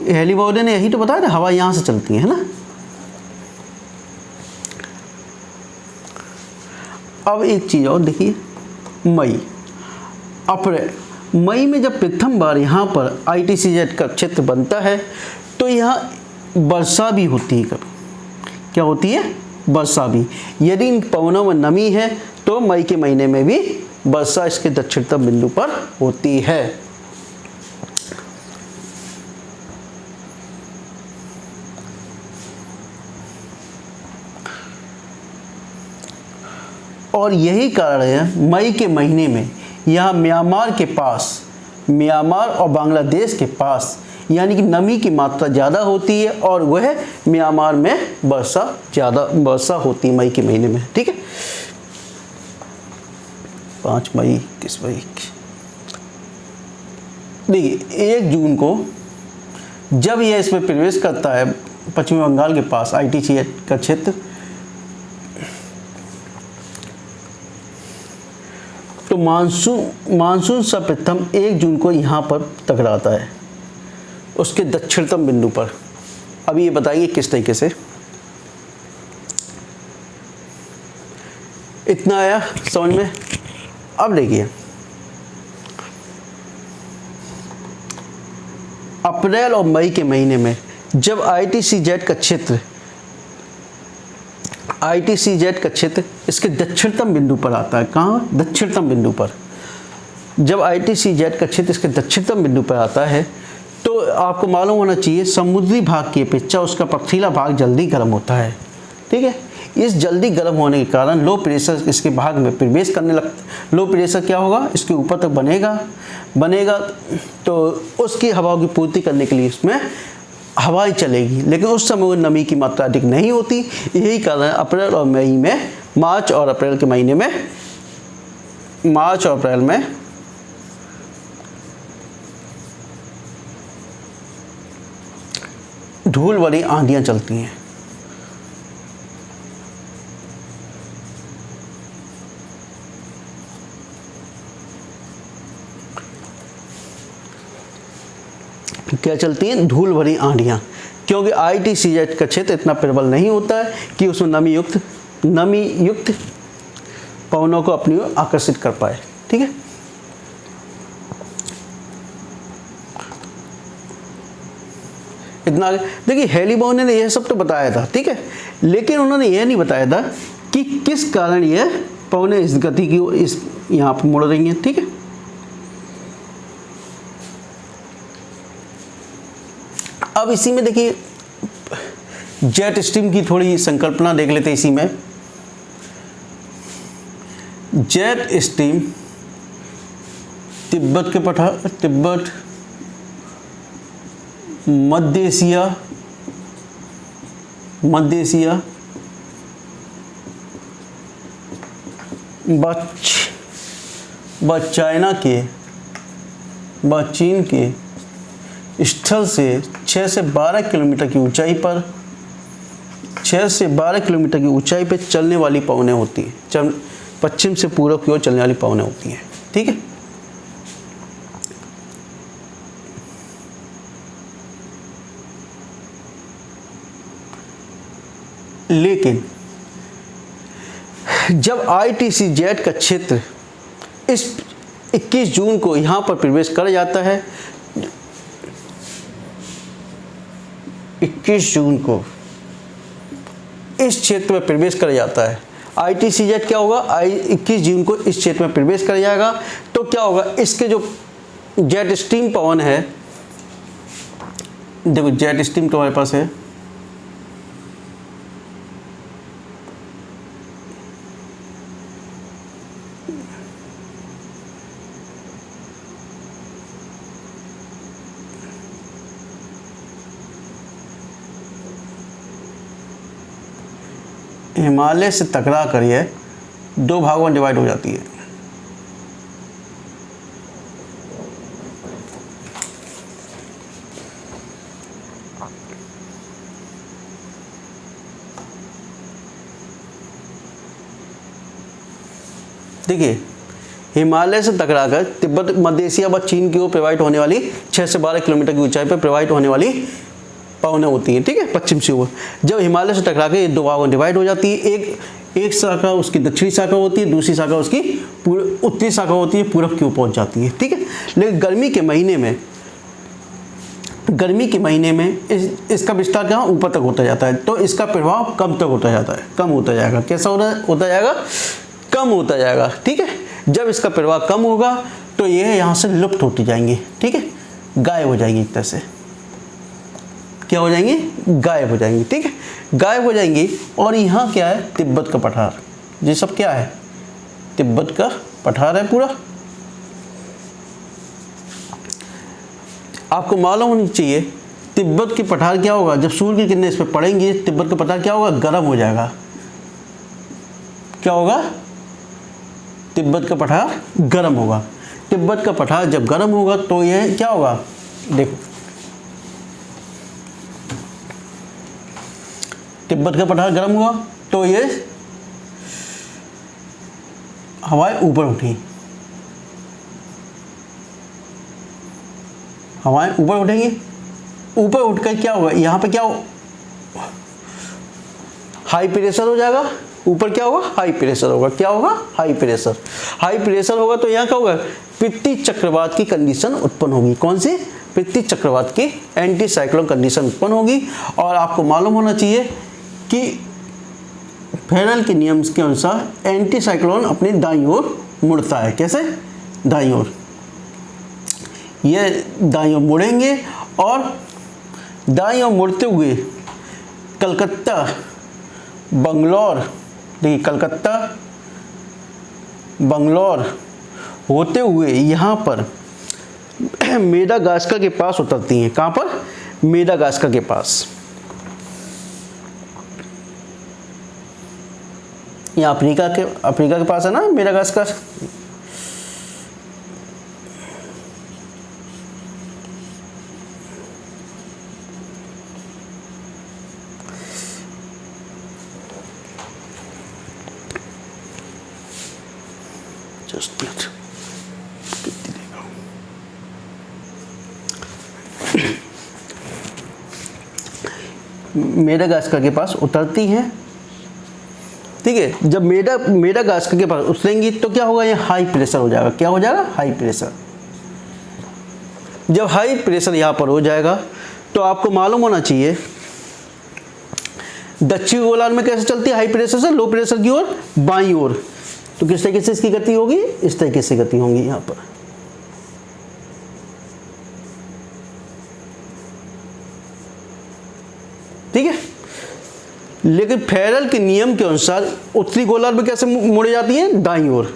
हेलीबॉडी ने यही तो बताया था, हवा यहाँ से चलती है ना। अब एक चीज़ और देखिए, मई, अप्रैल, मई में जब प्रथम बार यहाँ पर ITCZ का क्षेत्र बनता है तो यहाँ वर्षा भी होती है। कभी क्या होती है, वर्षा भी। यदि इन पवनों में नमी है तो मई के महीने में भी वर्षा इसके दक्षिणतम बिंदु पर होती है। और यही कारण है मई के महीने में यहाँ म्यांमार के पास, म्यांमार और बांग्लादेश के पास यानी कि नमी की मात्रा ज़्यादा होती है और वह म्यांमार में वर्षा होती है मई के महीने में, ठीक है। 5 मई, 21 मई, देखिए 1 जून को जब यह इसमें प्रवेश करता है पश्चिमी बंगाल के पास ITCZ का क्षेत्र, तो मानसून सर्वप्रथम 1 जून को यहाँ पर टकराता है उसके दक्षिणतम बिंदु पर। अब ये बताइए किस तरीके से। इतना आया समझ में। अब देखिए अप्रैल और मई के महीने में जब ITCZ का क्षेत्र इसके दक्षिणतम बिंदु पर आता है। कहाँ, दक्षिणतम बिंदु पर। जब ITCZ का क्षेत्र इसके दक्षिणतम बिंदु पर आता है तो आपको मालूम होना चाहिए समुद्री भाग की अपेक्षा उसका पथरीला भाग जल्दी गर्म होता है, ठीक है। इस जल्दी गर्म होने के कारण लो प्रेशर इसके भाग में प्रवेश करने लगता। लो प्रेशर क्या होगा, इसके ऊपर तक बनेगा तो उसकी हवाओं की पूर्ति करने के लिए इसमें हवाएं चलेगी, लेकिन उस समय नमी की मात्रा अधिक नहीं होती। यही कारण अप्रैल और मई में, मार्च और अप्रैल के महीने में मार्च और अप्रैल में धूल भरी आंधियां चलती हैं। क्या चलती हैं? धूल भरी आंधियां। क्योंकि ITCZ का क्षेत्र इतना प्रबल नहीं होता है कि उसमें नमी युक्त पवनों को अपनी ओर आकर्षित कर पाए। ठीक है, इतना। देखिए हेलीबॉर्न ने यह सब तो बताया था, ठीक है, लेकिन उन्होंने यह नहीं बताया था कि किस कारण यह पवनें इस गति की इस यहाँ पर मुड़ रही हैं। ठीक है, अब इसी में देखिए जेट स्ट्रीम की थोड़ी संकल्पना देख लेते हैं। इसी में जेट स्ट्रीम तिब्बत के पठार, तिब्बत, मध्य एशिया व चाइना के व चीन के स्थल से 6 से 12 किलोमीटर की ऊंचाई पर 6 से 12 किलोमीटर की ऊंचाई पर चलने वाली पवनें होती हैं। पश्चिम से पूर्व की ओर चलने वाली पवनें होती हैं। ठीक है, लेकिन जब ITCZ का क्षेत्र इस 21 जून को यहाँ पर प्रवेश कर जाता है, 21 जून को इस क्षेत्र में प्रवेश कर जाता है, ITCZ क्या होगा? 21 जून को इस क्षेत्र में प्रवेश कर जाएगा, तो क्या होगा? इसके जो जेट स्ट्रीम पवन है, देखो जेट स्ट्रीम तो हमारे पास है, हिमालय से टकरा कर यह 2 भागों में डिवाइड हो जाती है। देखिए हिमालय से टकराकर तिब्बत, मध्य एशिया व चीन की ओर प्रवाहित होने वाली 6 से 12 किलोमीटर की ऊंचाई पर प्रवाहित होने वाली पवनें होती हैं। ठीक है, पश्चिम से ओर जब हिमालय से टकराकर ये 2 भागों में डिवाइड हो जाती है, एक शाखा उसकी दक्षिणी शाखा होती है, दूसरी शाखा उसकी उत्तरी शाखा होती है, पूरब की ओर पहुंच जाती है। ठीक है, लेकिन गर्मी के महीने में इसका विस्तार कहाँ ऊपर तक होता जाता है, तो इसका प्रभाव कम तक होता जाता है, कम होता जाएगा। कैसा होता जाएगा? कम होता जाएगा। ठीक है, जब इसका प्रभाव कम होगा तो यह यहाँ से लुप्त होती जाएंगी। ठीक है, गायब हो जाएंगी, एक तरह से क्या हो जाएंगी? गायब हो जाएंगी। ठीक है, गायब हो जाएंगी। और यहाँ क्या है? तिब्बत का पठार। ये सब क्या है? तिब्बत का पठार है पूरा। आपको मालूम होनी चाहिए तिब्बत की पठार क्या होगा? जब सूर्य की किरणें इस पर पड़ेंगी, तिब्बत का पठार क्या होगा? गर्म हो जाएगा। क्या होगा? तिब्बत का पठार गर्म होगा। तिब्बत का पठार जब गर्म होगा तो यह क्या होगा? देखो तिब्बत का पठार गर्म हुआ तो ये हवाएं ऊपर उठी, हवाएं ऊपर उठेंगी। ऊपर उठकर क्या होगा? यहाँ पे क्या हो? हाई प्रेशर हो जाएगा। ऊपर क्या होगा? हाई प्रेशर होगा। क्या होगा? High pressure. हाई प्रेशर होगा तो यहाँ क्या होगा? पृथ्वी चक्रवात की कंडीशन उत्पन्न होगी। कौन सी? पृथ्वी चक्रवात की एंटी साइक्लोन कंडीशन उत्पन्न होगी। और आपको मालूम होना चाहिए कि फेरल के नियम के अनुसार एंटी साइक्लोन अपनी दाईं ओर मुड़ता है। कैसे? दाईं ओर। ये दाईं ओर मुड़ेंगे और दाईं ओर मुड़ते हुए कलकत्ता, बंगलौर, देखिए कलकत्ता, बंगलौर होते हुए यहाँ पर मेडागास्कर के पास उतरती हैं। कहाँ पर? मेडागास्कर के पास। यहाँ अफ्रीका के पास है ना मेडागास्कर। मेडागास्कर के पास उतरती हैं, ठीक है। जब मेडागास्कर के पास उतरेंगी तो क्या होगा, ये हाई प्रेशर हो जाएगा। क्या हो जाएगा, हाई प्रेशर। जब हाई प्रेशर यहाँ पर हो जाएगा तो आपको मालूम होना चाहिए दक्षिण गोलार्ध में कैसे चलती है, हाई प्रेशर से लो प्रेशर की ओर बाईं ओर। तो किस तरीके से इसकी गति होगी, इस तरीके से गति होगी यहाँ पर। ठीक है। लेकिन फेरल के नियम के अनुसार उत्तरी गोलार्ध में कैसे मुड़े जाती हैं, दाईं ओर।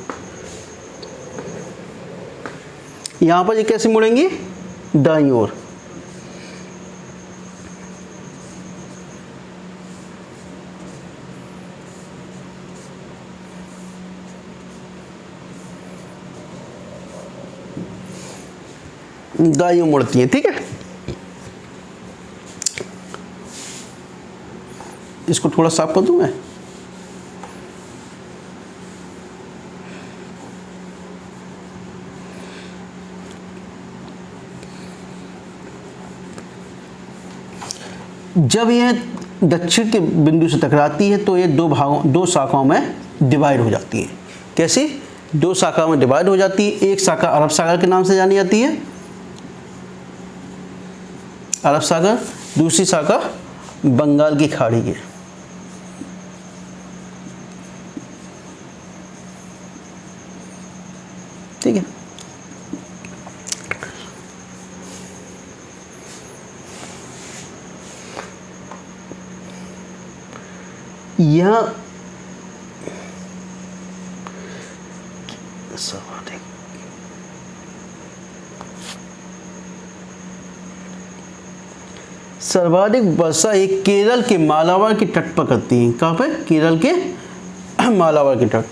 यहां पर ये कैसे मुड़ेंगी, दाईं ओर। दाईं ओर मुड़ती है, ठीक है। इसको थोड़ा साफ कर दूं मैं। जब यह दक्षिण के बिंदु से टकराती है तो ये दो शाखाओं में डिवाइड हो जाती है। कैसे, दो शाखाओं में डिवाइड हो जाती है। एक शाखा अरब सागर के नाम से जानी जाती है, अरब सागर। दूसरी शाखा बंगाल की खाड़ी की। ठीक है। यह सर्वाधिक वर्षा एक केरल के मालाबार के तट पर करती है। कहाँ पे, केरल के मालाबार के तट,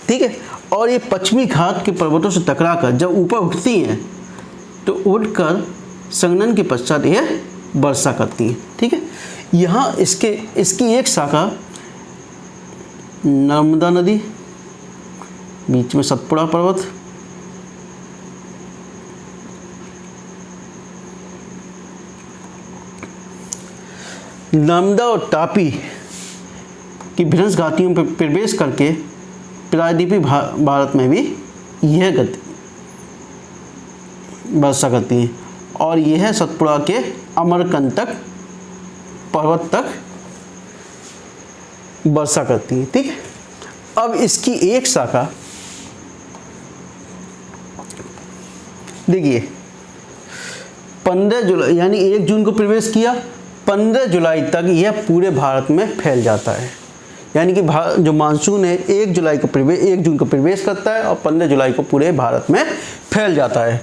ठीक है। और ये पश्चिमी घाट के पर्वतों से टकराकर जब ऊपर उठती हैं तो उठकर संघनन के पश्चात यह वर्षा करती है, ठीक है। यहाँ इसकी एक शाखा नर्मदा नदी, बीच में सतपुड़ा पर्वत, नर्मदा और तापी की भ्रंश घाटियों पर प्रवेश करके प्रायद्वीपीय भारत में भी यह गति वर्षा करती है। और यह सतपुड़ा के अमरकंटक पर्वत तक वर्षा करती है, ठीक है। अब इसकी एक शाखा देखिए 15 जुलाई यानी 1 जून को प्रवेश किया, 15 जुलाई तक यह पूरे भारत में फैल जाता है। यानी कि जो मानसून है 1 जून को प्रवेश करता है और 15 जुलाई को पूरे भारत में फैल जाता है।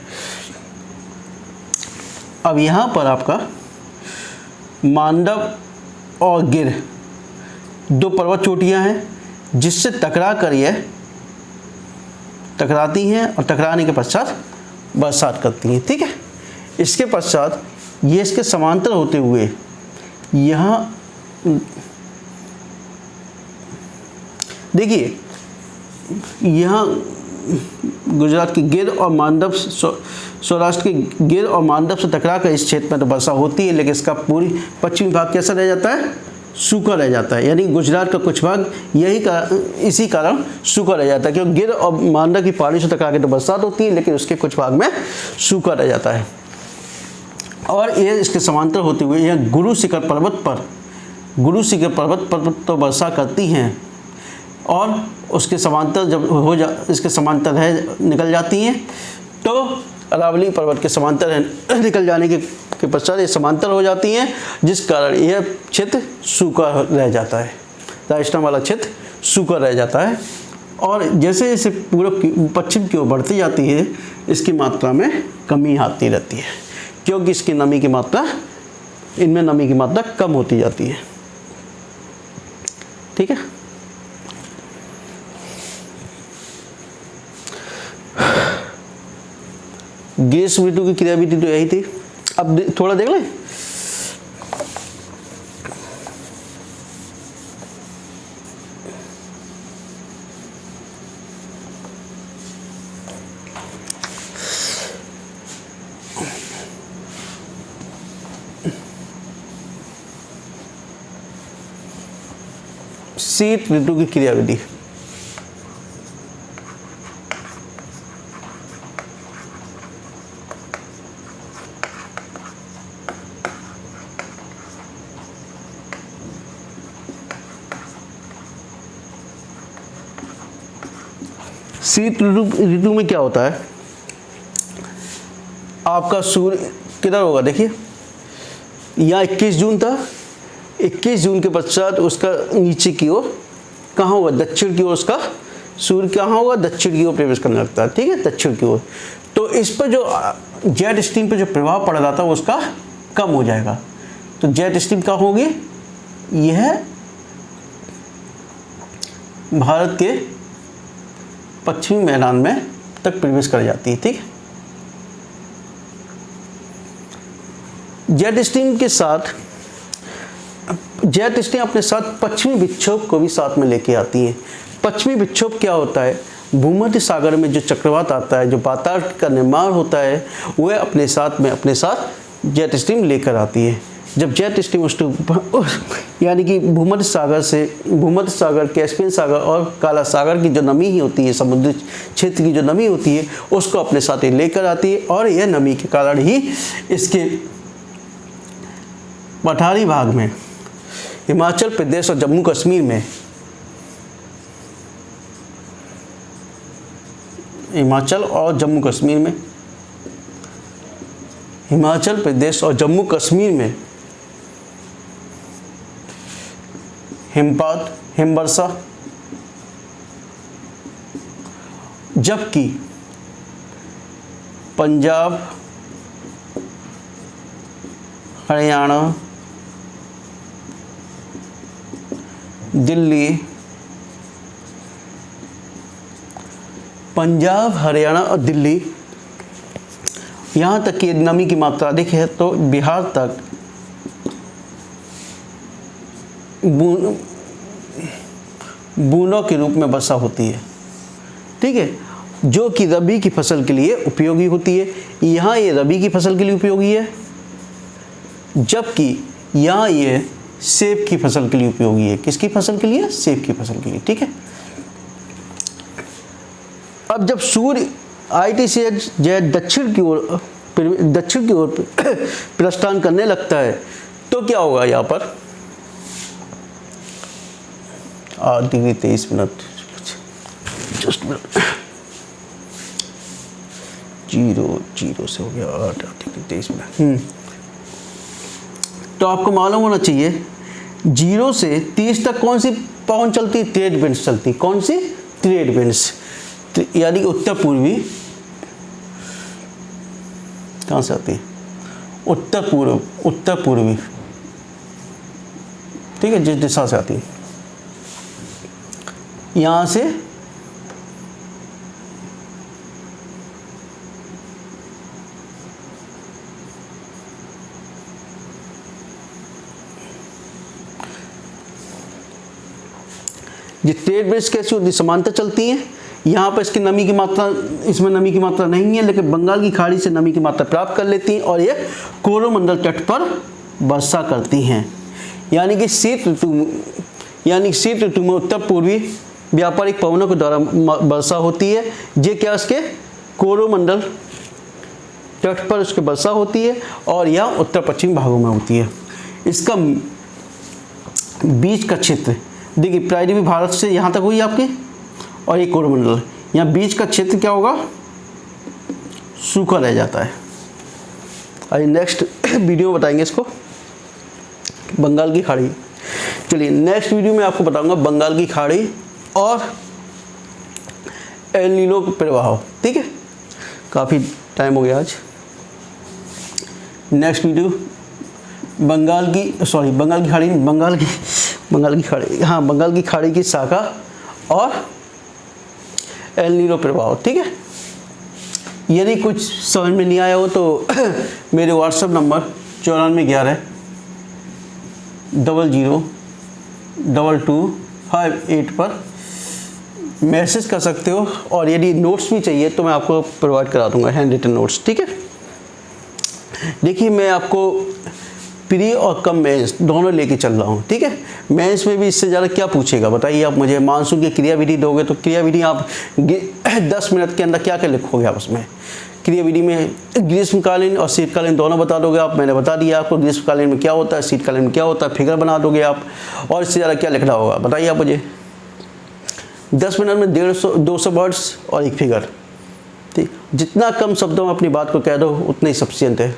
अब यहाँ पर आपका मांडव और गिर दो पर्वत चोटियाँ हैं जिससे टकराती हैं और टकराने के पश्चात बरसात करती हैं, ठीक है। इसके पश्चात ये इसके समांतर होते हुए यहाँ देखिए, यहाँ गुजरात की गिर और मांडव, सौराष्ट्र के गिर और मांडव से टकराकर इस क्षेत्र में तो वर्षा होती है, लेकिन इसका पूरी पश्चिमी भाग कैसा रह जाता है, सूखा रह जाता है। यानी गुजरात का कुछ भाग इसी कारण सूखा रह जाता है, क्योंकि गिर और मांडव की पहाड़ी से टकरा के तो बरसात होती है, लेकिन उसके कुछ भाग में सूखा रह जाता है। और ये इसके समांतर होते हुए यह गुरु शिखर पर्वत पर तो वर्षा करती हैं, और उसके समांतर जब इसके समांतर निकल जाती हैं तो अरावली पर्वत के समांतर निकल जाने के पश्चात ये समांतर हो जाती हैं, जिस कारण यह क्षेत्र सूखा रह जाता है, राजस्थान वाला क्षेत्र सूखा रह जाता है। और जैसे जैसे पूर्व पश्चिम की ओर बढ़ती जाती है, इसकी मात्रा में कमी आती रहती है, क्योंकि इसकी इनमें नमी की मात्रा कम होती जाती है, ठीक है। ग्रीष्म ऋतु की क्रियाविधि तो यही थी। अब थोड़ा देख लें। शीत ऋतु की क्रियाविधि। शीत ऋतु में क्या होता है, आपका सूर्य किधर होगा, देखिए यहाँ 21 जून था, 21 जून के पश्चात उसका नीचे की ओर कहाँ होगा, दक्षिण की ओर उसका सूर्य कहाँ होगा, दक्षिण की ओर प्रवेश करने लगता है, ठीक है, दक्षिण की ओर। तो इस पर जो जेट स्ट्रीम पर जो प्रभाव पड़ रहा था वो उसका कम हो जाएगा। तो जेट स्ट्रीम कहाँ होगी, यह भारत के पश्चिमी मैदान में तक प्रवेश कर जाती है, ठीक है। जेट स्ट्रीम के साथ जेट स्ट्रीम अपने साथ पश्चिमी विक्षोभ को भी साथ में लेके आती है। पश्चिमी विक्षोभ क्या होता है, भूमध्य सागर में जो चक्रवात आता है, जो वातावरण का निर्माण होता है, वह अपने साथ जेट स्ट्रीम लेकर आती है। जब जेट स्ट्रीम यानी कि भूमध्य सागर, कैस्पियन सागर और काला सागर की जो नमी ही होती है, समुद्री क्षेत्र की जो नमी होती है, उसको अपने साथ लेकर आती है। और यह नमी के कारण ही इसके पठारी भाग में, हिमाचल प्रदेश और जम्मू कश्मीर में, हिमाचल प्रदेश और जम्मू कश्मीर में हिमपात, हिमवर्षा, जबकि पंजाब, हरियाणा, दिल्ली, पंजाब, हरियाणा और दिल्ली, यहाँ तक कि नमी की मात्रा अधिक है, तो बिहार तक बूंदों के रूप में वर्षा होती है, ठीक है, जो कि रबी की फसल के लिए उपयोगी होती है। यहाँ ये रबी की फसल के लिए उपयोगी है, जबकि यहाँ ये सेब की फसल के लिए उपयोगी है। किसकी फसल के लिए, सेब की फसल के लिए, ठीक है। अब जब सूर्य IT से दक्षिण की ओर प्रस्थान करने लगता है तो क्या होगा, यहाँ पर 8 डिग्री 23 मिनट, जस्ट मिनट, 0 से हो गया 8 डिग्री 23 मिनट। तो आपको मालूम होना चाहिए 0 से 30 तक कौन सी पवन चलती है, ट्रेड विंड्स चलती। कौन सी, ट्रेड विंड्स, यानी उत्तर पूर्वी, कहाँ से आती है, उत्तर पूर्वी, ठीक है, जिस दिशा से आती है, यहाँ से ये ट्रेड विंड्स कैसी होती है, समांतर चलती हैं। यहाँ पर इसकी नमी की मात्रा, इसमें नमी की मात्रा नहीं है, लेकिन बंगाल की खाड़ी से नमी की मात्रा प्राप्त कर लेती हैं और ये कोरोमंडल तट पर वर्षा करती हैं। यानी कि शीत ऋतु में उत्तर पूर्वी व्यापारिक पवनों के द्वारा वर्षा होती है। ये क्या, इसके कोरोमंडल तट पर उसकी वर्षा होती है और यह उत्तर पश्चिम भागों में होती है। इसका बीच का क्षेत्र देखिए, प्रायद्वीप भारत से यहाँ तक हुई आपकी, और ये कोरोमंडल, यहाँ बीच का क्षेत्र क्या होगा, सूखा रह जाता है। अरे नेक्स्ट वीडियो में बताएंगे इसको, बंगाल की खाड़ी। चलिए नेक्स्ट वीडियो में आपको बताऊंगा बंगाल की खाड़ी और एल नीनो प्रभाव, ठीक है। काफ़ी टाइम हो गया आज। नेक्स्ट वीडियो बंगाल की खाड़ी की शाखा और एल नीनो प्रभाव, ठीक है। यदि कुछ समझ में नहीं आया हो तो मेरे व्हाट्सएप नंबर 9411002258 पर मैसेज कर सकते हो। और यदि नोट्स भी चाहिए तो मैं आपको प्रोवाइड करा दूंगा, हैंड रिटन नोट्स, ठीक है। देखिए मैं आपको प्री और कम मेंस दोनों लेके चल रहा हूँ, ठीक है। मेंस में भी इससे ज़्यादा क्या पूछेगा बताइए आप मुझे। मानसून की क्रियाविधि दोगे तो क्रियाविधि आप 10 मिनट के अंदर क्या क्या लिखोगे आप उसमें। क्रियाविधि में ग्रीष्मकालीन और शीतकालीन दोनों बता दोगे आप, मैंने बता दिया आपको ग्रीष्मकालीन में क्या होता है, शीतकालीन में क्या होता है, फिगर बना दोगे आप। और इससे ज़्यादा क्या लिखना होगा बताइए आप मुझे। 10 मिनट में 150-200 वर्ड्स और एक फिगर, ठीक। जितना कम शब्दों में अपनी बात को कह दो उतना ही सफिशिएंट है,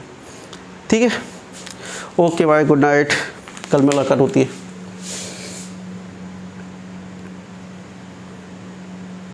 ठीक है। ओके बाय, गुड नाइट, कल मुलाकात होती है।